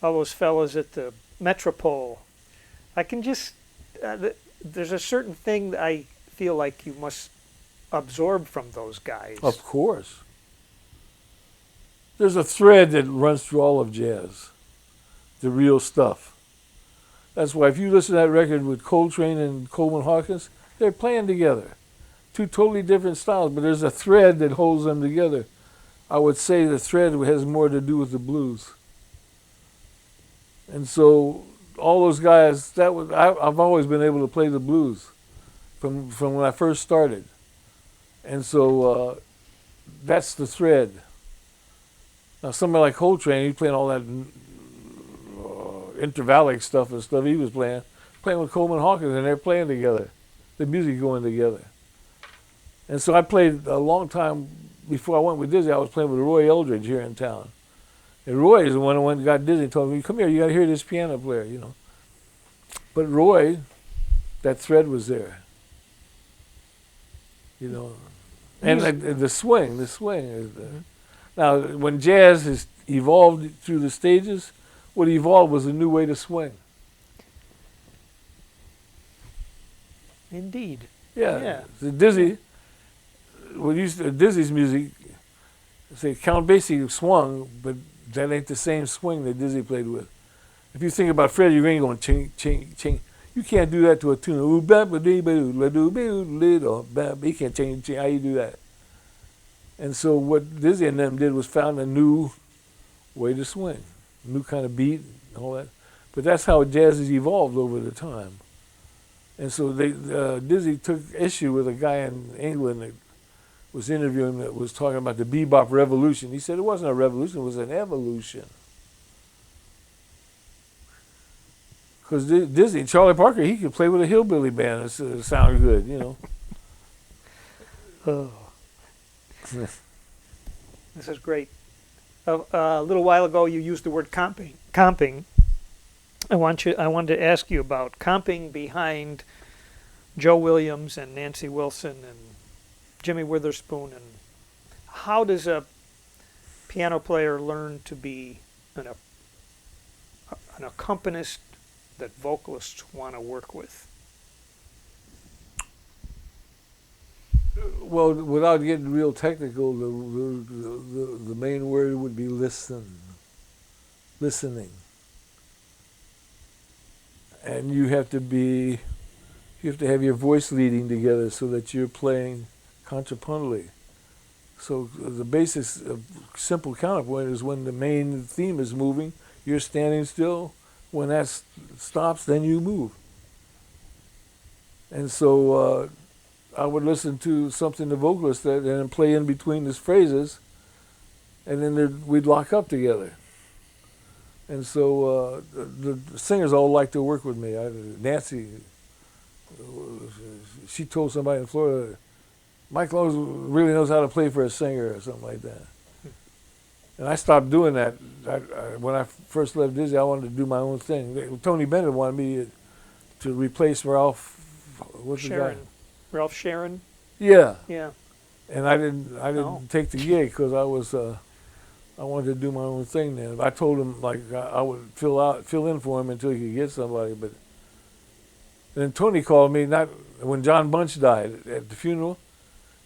all those fellas at the Metropole. I can just there's a certain thing that I feel like you must absorb from those guys. Of course. There's a thread that runs through all of jazz, the real stuff. That's why if you listen to that record with Coltrane and Coleman Hawkins, they're playing together. Two totally different styles, but there's a thread that holds them together. I would say the thread has more to do with the blues. And so all those guys, I've always been able to play the blues from when I first started. And so that's the thread. Now somebody like Coltrane, he's playing all that intervallic stuff and stuff he was playing with Coleman Hawkins, and they're playing together. The music going together. And so I played a long time before I went with Dizzy. I was playing with Roy Eldridge here in town. And Roy is the one who went and got Dizzy and told me, come here, you got to hear this piano player, you know. But Roy, that thread was there. You know. And the swing is there. Now, when jazz has evolved through the stages, what evolved was a new way to swing. Indeed. Yeah. The Dizzy, Dizzy's music, say Count Basie swung, but that ain't the same swing that Dizzy played with. If you think about Freddie Green going ching, ching, ching, you can't do that to a tune. He can't change. How you do that? And so what Dizzy and them did was found a new way to swing, new kind of beat and all that. But that's how jazz has evolved over the time. And so Dizzy took issue with a guy in England that was interviewing that was talking about the bebop revolution. He said it wasn't a revolution, it was an evolution. Because Dizzy, Charlie Parker, he could play with a hillbilly band and sound good, you know. Oh, this is great. A little while ago, you used the word comping. Comping. I wanted to ask you about comping behind Joe Williams and Nancy Wilson and Jimmy Witherspoon, and how does a piano player learn to be an accompanist that vocalists want to work with? Well, without getting real technical, the main word would be listening. And you have to have your voice leading together so that you're playing contrapuntally. So the basics of simple counterpoint is when the main theme is moving, you're standing still. When that stops, then you move. And so I would listen to something the vocalist said and then play in between his phrases, and then we'd lock up together. And so the singers all like to work with me. Nancy, she told somebody in Florida, Mike Longo really knows how to play for a singer or something like that. And I stopped doing that. When I first left Dizzy, I wanted to do my own thing. Tony Bennett wanted me to replace Ralph. What's Sharon. the guy? Ralph Sharon. Yeah. Yeah. And I didn't take the gig because I wanted to do my own thing then. I told him like I would fill in for him until he could get somebody. But then Tony called me when John Bunch died at the funeral.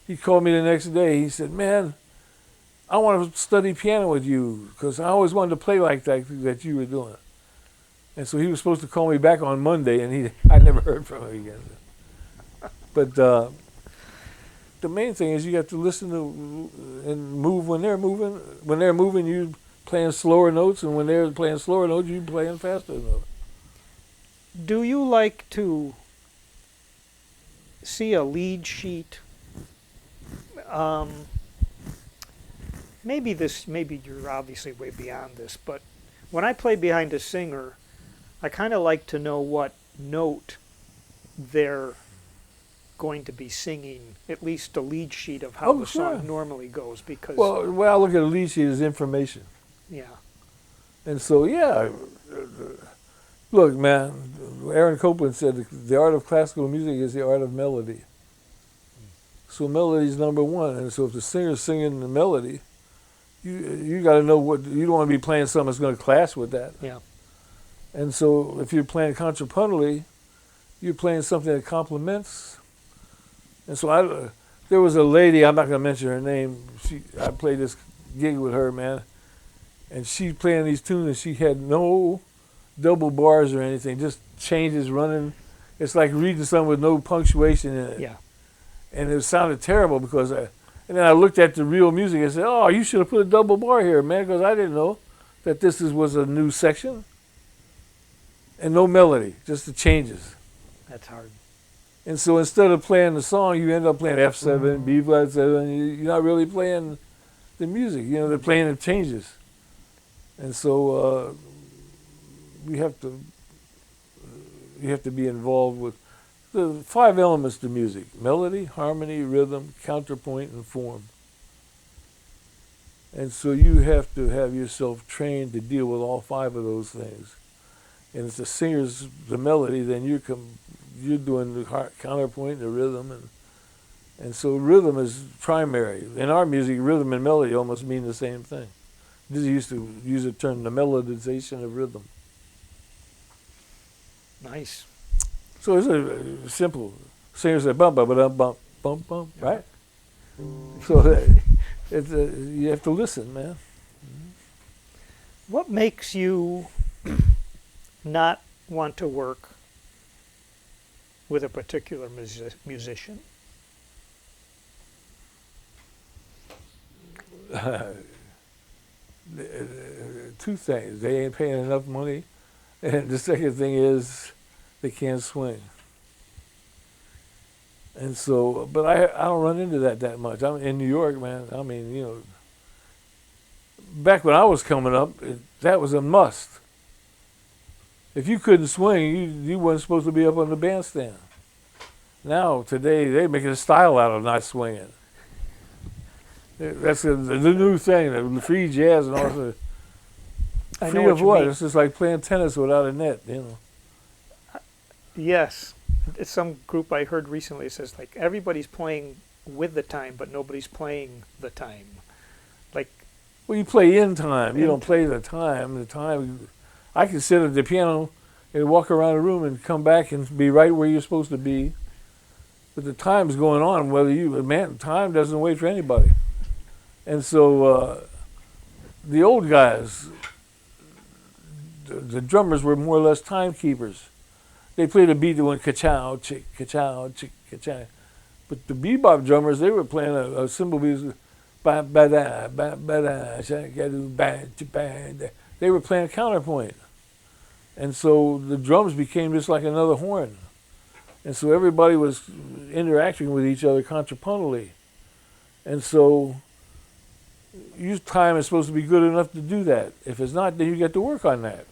He called me the next day. He said, "Man, I want to study piano with you because I always wanted to play like that you were doing." And so he was supposed to call me back on Monday, and I never heard from him again. But the main thing is you have to listen to and move when they're moving. When they're moving, you playing slower notes, and when they're playing slower notes, you playing faster notes. Do you like to see a lead sheet? Maybe you're obviously way beyond this, but when I play behind a singer, I kind of like to know what note they're going to be singing, at least a lead sheet of how the song normally goes, because... Well, the way I look at a lead sheet is information. Yeah. And so, look, man, Aaron Copland said the art of classical music is the art of melody. So melody is number one, and so if the singer's singing the melody, you got to know what, you don't want to be playing something that's going to clash with that. Yeah. And so if you're playing contrapuntally, you're playing something that complements. And so there was a lady, I'm not going to mention her name, I played this gig with her, man, and she playing these tunes and she had no double bars or anything, just changes running. It's like reading something with no punctuation in it. Yeah. And it sounded terrible because and then I looked at the real music and said, "Oh, you should have put a double bar here, man," because I didn't know that this was a new section. And no melody, just the changes. That's hard. And so instead of playing the song, you end up playing F7, B flat 7. You're not really playing the music. You know, they're playing the changes. And so you have to be involved with the 5 elements to music: melody, harmony, rhythm, counterpoint, and form. And so you have to have yourself trained to deal with all 5 of those things. And if the singer's the melody, then you're doing the counterpoint, the rhythm, and so rhythm is primary. In our music, rhythm and melody almost mean the same thing. Dizzy used to use the term the melodization of rhythm. Nice. So it's a simple. Singers say bump, bump, bump, bump, bump, bump, right? So you have to listen, man. What makes you not want to work with a particular musician? Two things. They ain't paying enough money. And the second thing is they can't swing. And so, but I don't run into that much. I'm in New York, man. I mean, you know, back when I was coming up, that was a must. If you couldn't swing, you weren't supposed to be up on the bandstand. Now, today, they're making a style out of not swinging. That's the new thing, the free jazz and all that. I know Free what of you what? mean. It's just like playing tennis without a net, you know. Yes. It's some group I heard recently says like everybody's playing with the time, but nobody's playing the time. Like, Well, you play in time. You In don't play the time. The time. I can sit at the piano and walk around a room and come back and be right where you're supposed to be. But the time's going on. Time doesn't wait for anybody. And so the old guys, the drummers were more or less timekeepers. They played a beat that went ka-chow, chick, ka-chow, chick, ka-chow. But the bebop drummers, they were playing a cymbal beat. Ba-ba-da, ba-ba-da, shaka-doo, ba-cha-ba-da. They were playing counterpoint. And so the drums became just like another horn. And so everybody was interacting with each other contrapuntally. And so your time is supposed to be good enough to do that. If it's not, then you get to work on that.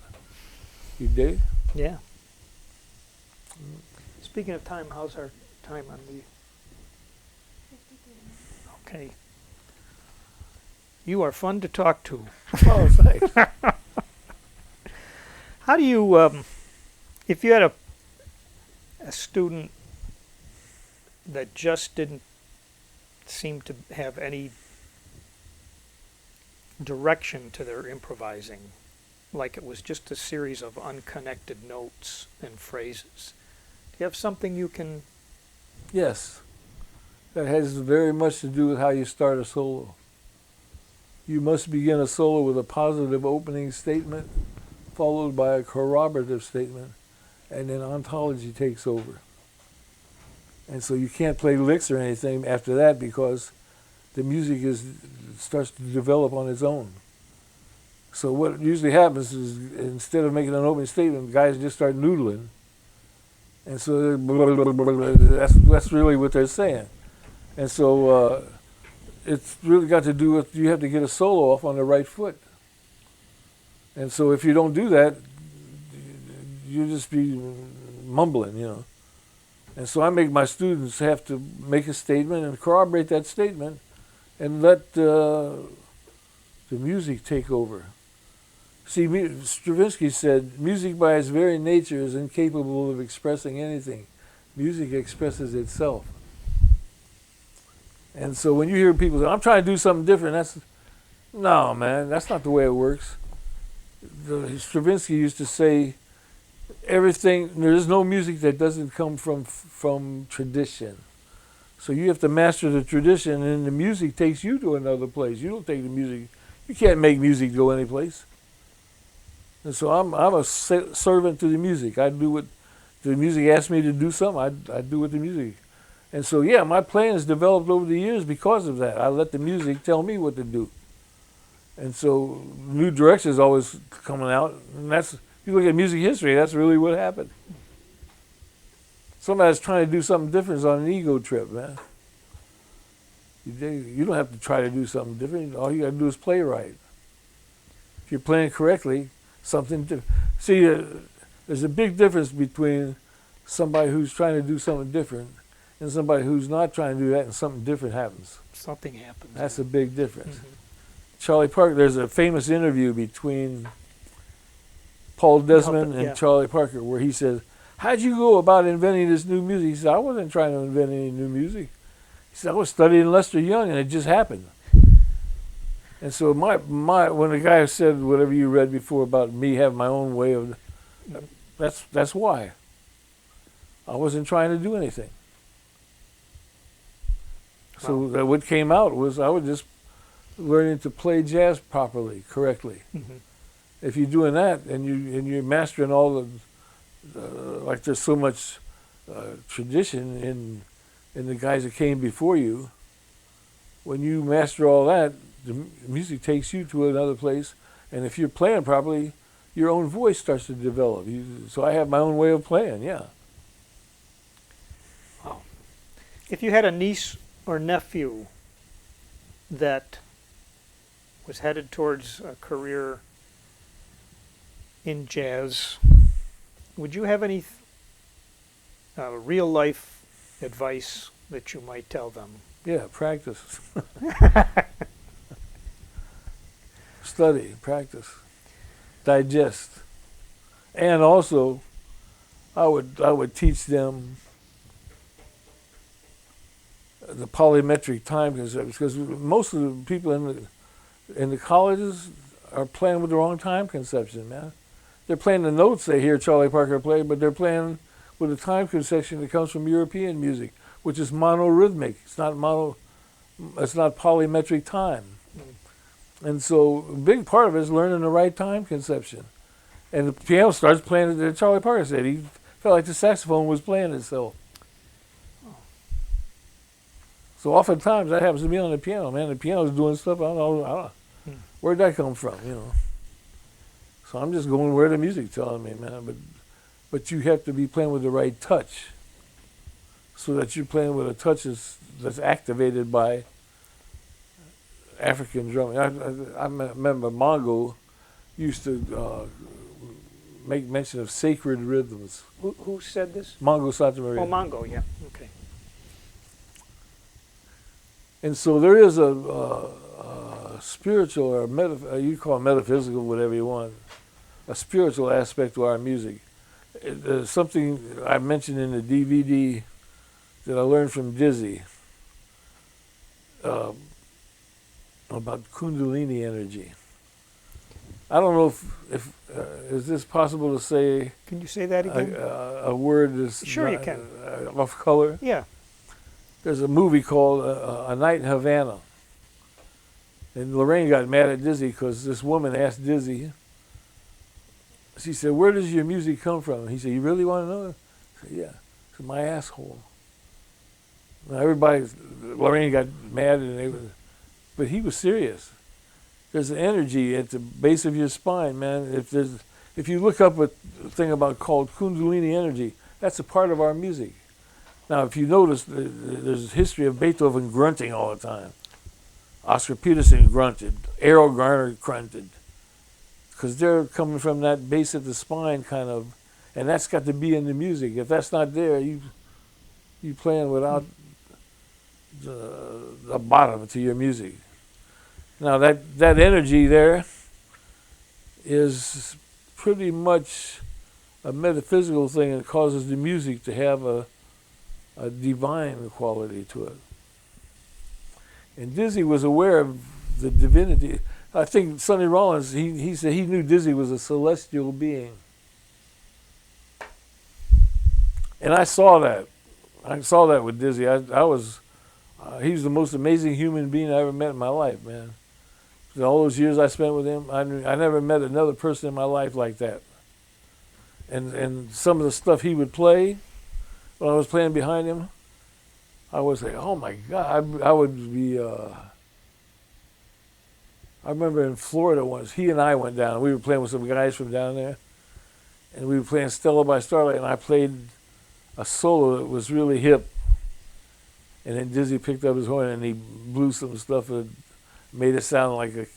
You dig? yeah. Speaking of time, how's our time on the... Okay. You are fun to talk to. Oh, thanks. How do you, if you had a student that just didn't seem to have any direction to their improvising, like it was just a series of unconnected notes and phrases, do you have something you can... Yes. That has very much to do with how you start a solo. You must begin a solo with a positive opening statement, followed by a corroborative statement, and then ontology takes over. And so you can't play licks or anything after that because the music starts to develop on its own. So what usually happens is instead of making an opening statement, guys just start noodling. And so that's really what they're saying. And so it's really got to do with you have to get a solo off on the right foot. And so if you don't do that, you'll just be mumbling, you know. And so I make my students have to make a statement and corroborate that statement and let the music take over. See, Stravinsky said, music by its very nature is incapable of expressing anything. Music expresses itself. And so when you hear people say, I'm trying to do something different, no, man, that's not the way it works. Stravinsky used to say, there is no music that doesn't come from tradition. So you have to master the tradition, and the music takes you to another place. You don't take the music. You can't make music go any place. And so I'm a servant to the music. I do what the music asks me to do something. I do with the music. And so, yeah, my playing has developed over the years because of that. I let the music tell me what to do. And so new direction is always coming out. And if you look at music history, that's really what happened. Somebody's trying to do something different is on an ego trip, man. You don't have to try to do something different. All you got to do is play right. If you're playing correctly, something different. See, there's a big difference between somebody who's trying to do something different and somebody who's not trying to do that and something different happens. Something happens. That's a big difference. Mm-hmm. Charlie Parker, there's a famous interview between Paul Desmond and Charlie Parker where he says, how'd you go about inventing this new music? He said, I wasn't trying to invent any new music. He said, I was studying Lester Young and it just happened. And so when the guy said whatever you read before about me having my own way of, that's why. I wasn't trying to do anything. So what came out was I was just learning to play jazz properly, correctly. Mm-hmm. If you're doing that and you're mastering all the, like there's so much tradition in the guys that came before you, when you master all that, the music takes you to another place. And if you're playing properly, your own voice starts to develop. So I have my own way of playing, yeah. Wow. If you had a niece or nephew that was headed towards a career in jazz, would you have any real life advice that you might tell them? Yeah, practice. Study, practice, digest. And also, I would teach them the polymetric time concept, because most of the people in the colleges are playing with the wrong time conception, man. They're playing the notes they hear Charlie Parker play, but they're playing with a time conception that comes from European music, which is monorhythmic. It's not polymetric time. And so a big part of it is learning the right time conception. And the piano starts playing it. Charlie Parker said he felt like the saxophone was playing itself. So oftentimes that happens to me on the piano, man. The piano's doing stuff I don't know. Where'd that come from, you know? So I'm just going where the music's telling me, man. But you have to be playing with the right touch, so that you're playing with a touch that's activated by African drumming. I remember Mongo used to make mention of sacred rhythms. Who said this? Mongo Santa Maria. Oh, Mongo, yeah. Okay. And so there is a spiritual, or you call it metaphysical, whatever you want, a spiritual aspect to our music. There's something I mentioned in the DVD that I learned from Dizzy about Kundalini energy. I don't know if is this possible to say. Can you say that again? A word is sure you can. Off color. Yeah. There's a movie called A Night in Havana, and Lorraine got mad at Dizzy because this woman asked Dizzy. She said, "Where does your music come from?" And he said, "You really want to know?" I said, "Yeah." She said, "My asshole." Now Lorraine got mad, but he was serious. There's an energy at the base of your spine, man. If you look up a thing called Kundalini energy, that's a part of our music. Now, if you notice, there's a history of Beethoven grunting all the time. Oscar Peterson grunted. Errol Garner grunted. Because they're coming from that base of the spine kind of, and that's got to be in the music. If that's not there, you playing without the bottom to your music. Now that energy there is pretty much a metaphysical thing that causes the music to have a divine quality to it. And Dizzy was aware of the divinity. I think Sonny Rollins, he said he knew Dizzy was a celestial being. And I saw that. I saw that with Dizzy. He was the most amazing human being I ever met in my life, man. In all those years I spent with him, I never met another person in my life like that. And some of the stuff he would play, when I was playing behind him, I was like, oh my God, I would be, I remember in Florida once, he and I went down, we were playing with some guys from down there, and we were playing Stella by Starlight, and I played a solo that was really hip, and then Dizzy picked up his horn and he blew some stuff that made it sound like and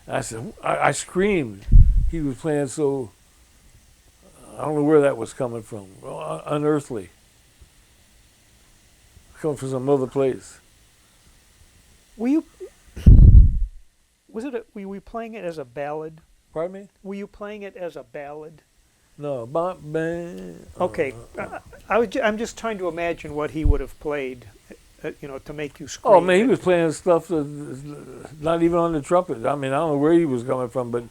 I said, I screamed. He was playing so, I don't know where that was coming from, unearthly. Coming from some other place. Were you playing it as a ballad? Pardon me? Were you playing it as a ballad? No, Okay, I'm just trying to imagine what he would have played, to make you scream. Oh man, he was playing stuff that not even on the trumpet. I mean, I don't know where he was coming from, but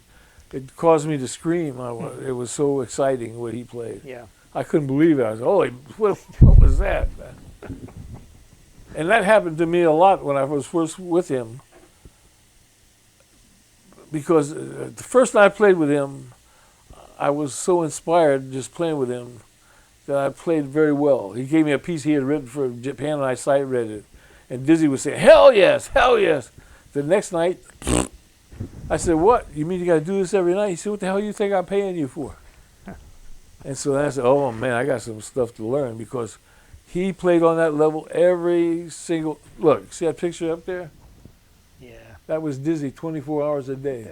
it caused me to scream. It was so exciting what he played. Yeah, I couldn't believe it. I was, holy, what was that, man? And that happened to me a lot when I was first with him. Because the first night I played with him, I was so inspired just playing with him that I played very well. He gave me a piece he had written for Japan, and I sight read it. And Dizzy would say, hell yes, hell yes. The next night, I said, what? You mean you got to do this every night? He said, what the hell you think I'm paying you for? And so I said, oh man, I got some stuff to learn, because he played on that level every single, look, see that picture up there? Yeah. That was Dizzy 24 hours a day.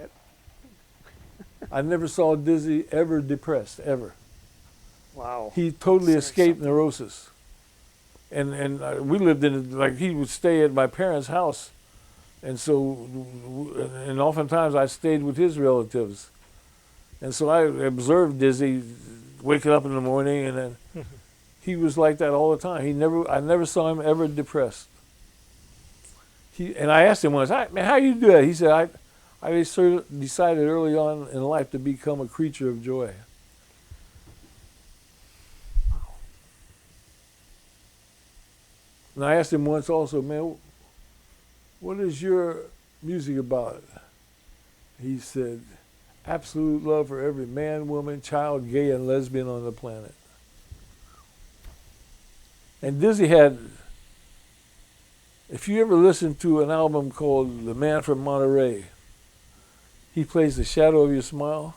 I never saw Dizzy ever depressed, ever. Wow. He totally escaped neurosis. And we lived in, like, he would stay at my parents' house, and so, and oftentimes I stayed with his relatives, and so I observed Dizzy waking up in the morning, and then he was like that all the time. I never saw him ever depressed. And I asked him once, man, how you do that? He said, I decided early on in life to become a creature of joy. And I asked him once also, man, what is your music about? He said, absolute love for every man, woman, child, gay, and lesbian on the planet. And Dizzy had, if you ever listen to an album called The Man from Monterey, he plays The Shadow of Your Smile.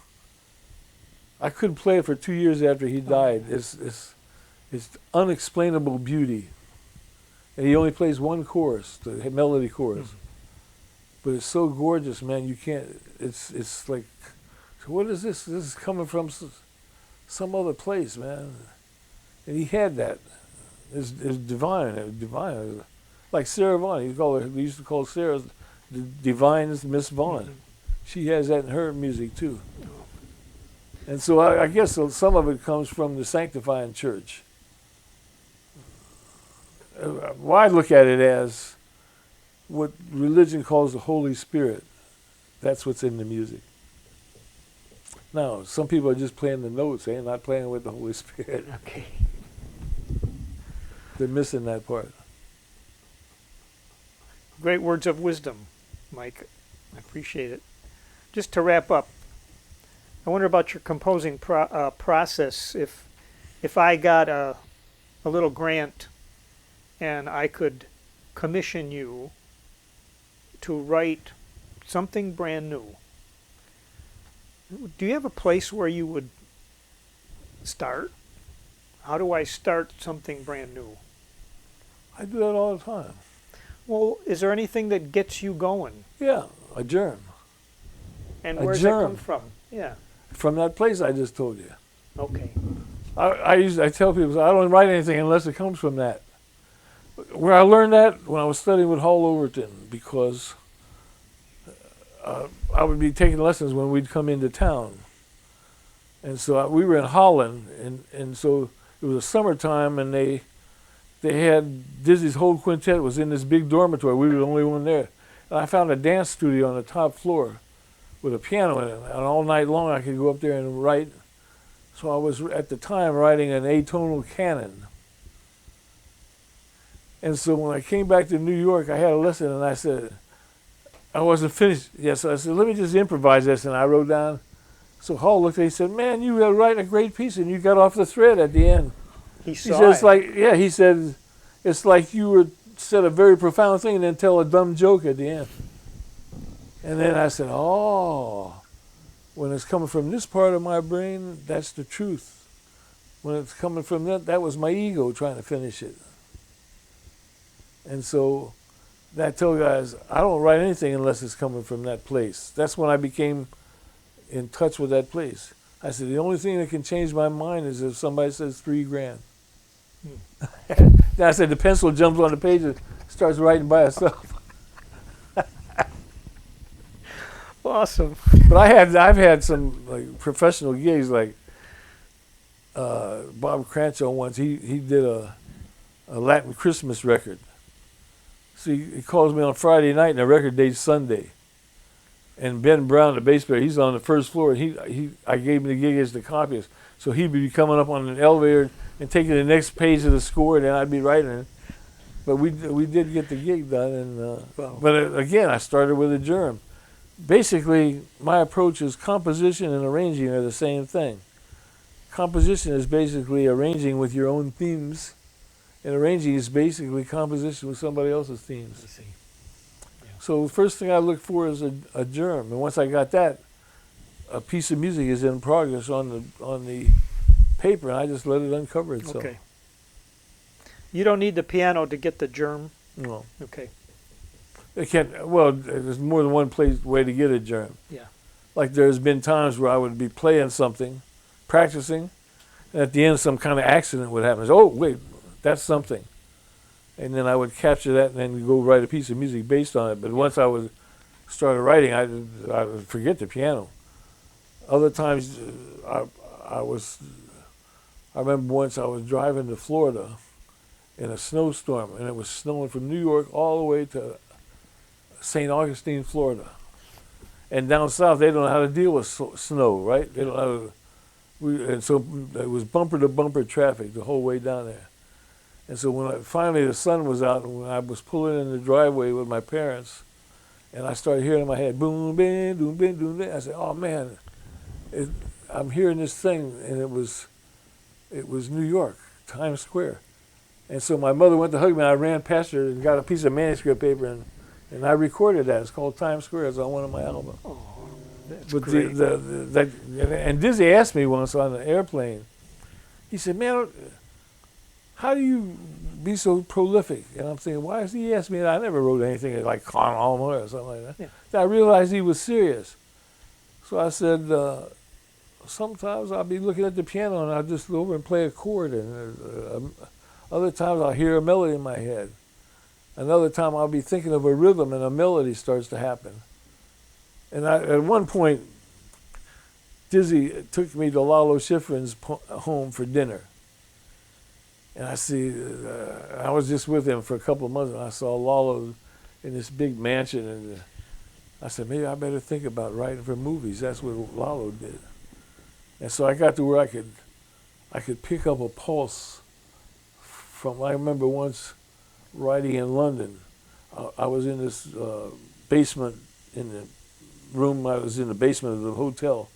I couldn't play it for 2 years after he died. It's unexplainable beauty. And he only plays one chorus, the melody chorus. But it's so gorgeous, man, you can't, it's like, what is this? This is coming from some other place, man. And he had that. It's divine. Like Sarah Vaughan, we used to call Sarah the divine Miss Vaughan. She has that in her music too. And so I guess some of it comes from the sanctifying church. Well, I look at it as what religion calls the Holy Spirit. That's what's in the music. Now, some people are just playing the notes, not playing with the Holy Spirit. Okay. They're missing that part. Great words of wisdom, Mike. I appreciate it. Just to wrap up, I wonder about your composing process. If I got a little grant and I could commission you to write something brand new, do you have a place where you would start? How do I start something brand new? I do that all the time. Well, is there anything that gets you going? Yeah, a germ. And where does that come from? Yeah. From that place I just told you. Okay. I tell people, I don't write anything unless it comes from that. Where I learned that when I was studying with Hall Overton, because I would be taking lessons when we'd come into town. And so we were in Holland, and so it was a summertime, and they had Dizzy's whole quintet was in this big dormitory. We were the only one there. And I found a dance studio on the top floor with a piano in it. And all night long I could go up there and write. So I was at the time writing an atonal canon. And so when I came back to New York, I had a lesson, and I said, I wasn't finished yet. So I said, let me just improvise this. And I wrote down. So Hall looked at me and said, man, you were writing a great piece, and you got off the thread at the end. He said, he said, it's like you said a very profound thing and then tell a dumb joke at the end. And then I said, oh, when it's coming from this part of my brain, that's the truth. When it's coming from that was my ego trying to finish it. And so that told guys, I don't write anything unless it's coming from that place. That's when I became in touch with that place. I said, the only thing that can change my mind is if somebody says $3,000. Then I said, the pencil jumps on the page and starts writing by itself. Awesome. But I've had some like professional gigs, like Bob Crancho once. He did a Latin Christmas record. So he calls me on Friday night, and the record date's Sunday. And Ben Brown, the bass player, he's on the first floor, and I gave him the gig as the copyist. So he'd be coming up on an elevator and taking the next page of the score, and then I'd be writing it. But we did get the gig done, and but again, I started with a germ. Basically, my approach is composition and arranging are the same thing. Composition is basically arranging with your own themes, and arranging is basically composition with somebody else's themes. I see. Yeah. So the first thing I look for is a germ, and once I got that, a piece of music is in progress on the paper, and I just let it uncover itself. Okay. You don't need the piano to get the germ? No. Okay. It can't. Well, there's more than one way to get a germ. Yeah. Like there's been times where I would be playing something, practicing, and at the end some kind of accident would happen. Oh, wait, that's something. and then I would capture that and then go write a piece of music based on it. But once I started writing, I would forget the piano. Other times, I remember once I was driving to Florida in a snowstorm, and it was snowing from New York all the way to St. Augustine, Florida. And down south, they don't know how to deal with snow, right? They don't know and so it was bumper to bumper traffic the whole way down there. And so when finally the sun was out, and when I was pulling in the driveway with my parents, and I started hearing in my head, boom, bing, boom, bing, boom, bing, I said, oh man, I'm hearing this thing, and it was New York, Times Square. And so my mother went to hug me, and I ran past her and got a piece of manuscript paper, and I recorded that. It's called Times Square. It's on one of my albums. Oh, that's But great. and Dizzy asked me once on the airplane, he said, man, how do you be so prolific? And I'm thinking, why is he asking me that? I never wrote anything like Con Alma or something like that. Yeah. Then I realized he was serious. So I said, sometimes I'll be looking at the piano and I'll just go over and play a chord. And other times I'll hear a melody in my head. Another time I'll be thinking of a rhythm and a melody starts to happen. And at one point, Dizzy took me to Lalo Schifrin's home for dinner. And I was just with him for a couple of months, and I saw Lalo in this big mansion, and I said, maybe I better think about writing for movies. That's what Lalo did. And so I got to where I could pick up a pulse from, I remember once writing in London. I was in this basement in the room. I was in the basement of the hotel,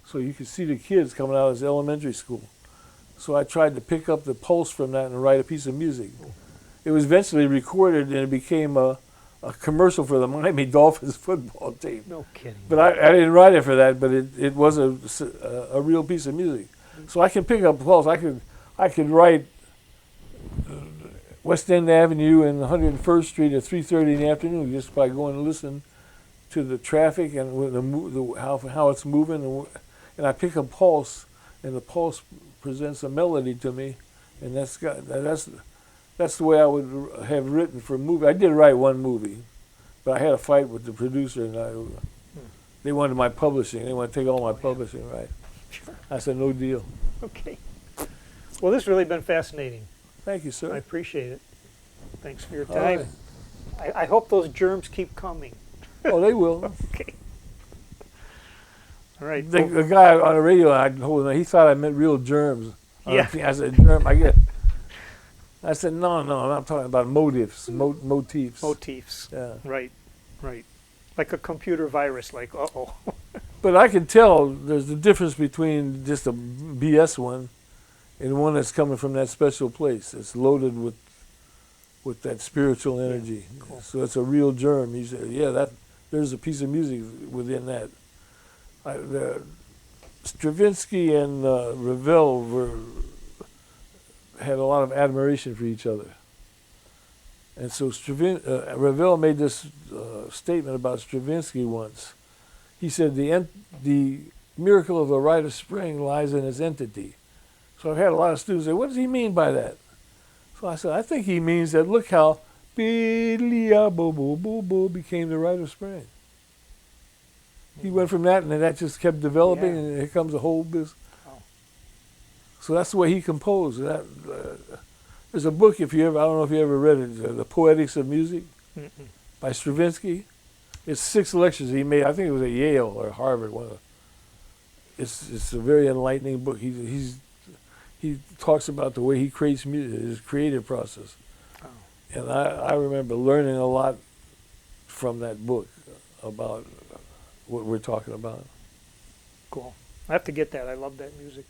so you could see the kids coming out of this elementary school. So I tried to pick up the pulse from that and write a piece of music. It was eventually recorded, and it became a commercial for the Miami Dolphins football team. No kidding. But I didn't write it for that, but it was a real piece of music. So I can pick up the pulse. I could write West End Avenue and 101st Street at 3:30 in the afternoon just by going to listen to the traffic and how it's moving, and I pick up pulse, and the pulse presents a melody to me, and that's the way I would have written for a movie. I did write one movie, but I had a fight with the producer, and they wanted my publishing. They wanted to take all my publishing, right? Sure. I said, no deal. Okay. Well, this has really been fascinating. Thank you, sir. I appreciate it. Thanks for your All time. I hope those germs keep coming. Oh, they will. Okay. All right. The guy on the radio, I told him, he thought I meant real germs. Yeah. I said, germ, I said, no, I'm talking about motifs, motifs. Motifs. Yeah. Right. Like a computer virus, like, uh-oh. But I can tell there's a difference between just a BS one and one that's coming from that special place. It's loaded with that spiritual energy. Yeah, cool. So it's a real germ. You say, yeah, there's a piece of music within that. Stravinsky and Ravel had a lot of admiration for each other. And so Ravel made this statement about Stravinsky once. He said, the miracle of the rite of spring lies in its entity. So I've had a lot of students say, what does he mean by that? So I said, I think he means that look how became the rite of spring. He went from that, and then that just kept developing, and here comes a whole business. Oh. So that's the way he composed. There's a book, I don't know if you ever read it, The Poetics of Music by Stravinsky. It's 6 lectures he made. I think it was at Yale or Harvard. It's a very enlightening book. He talks about the way he creates music, his creative process. Oh. And I remember learning a lot from that book about what we're talking about. Cool. I have to get that. I love that music.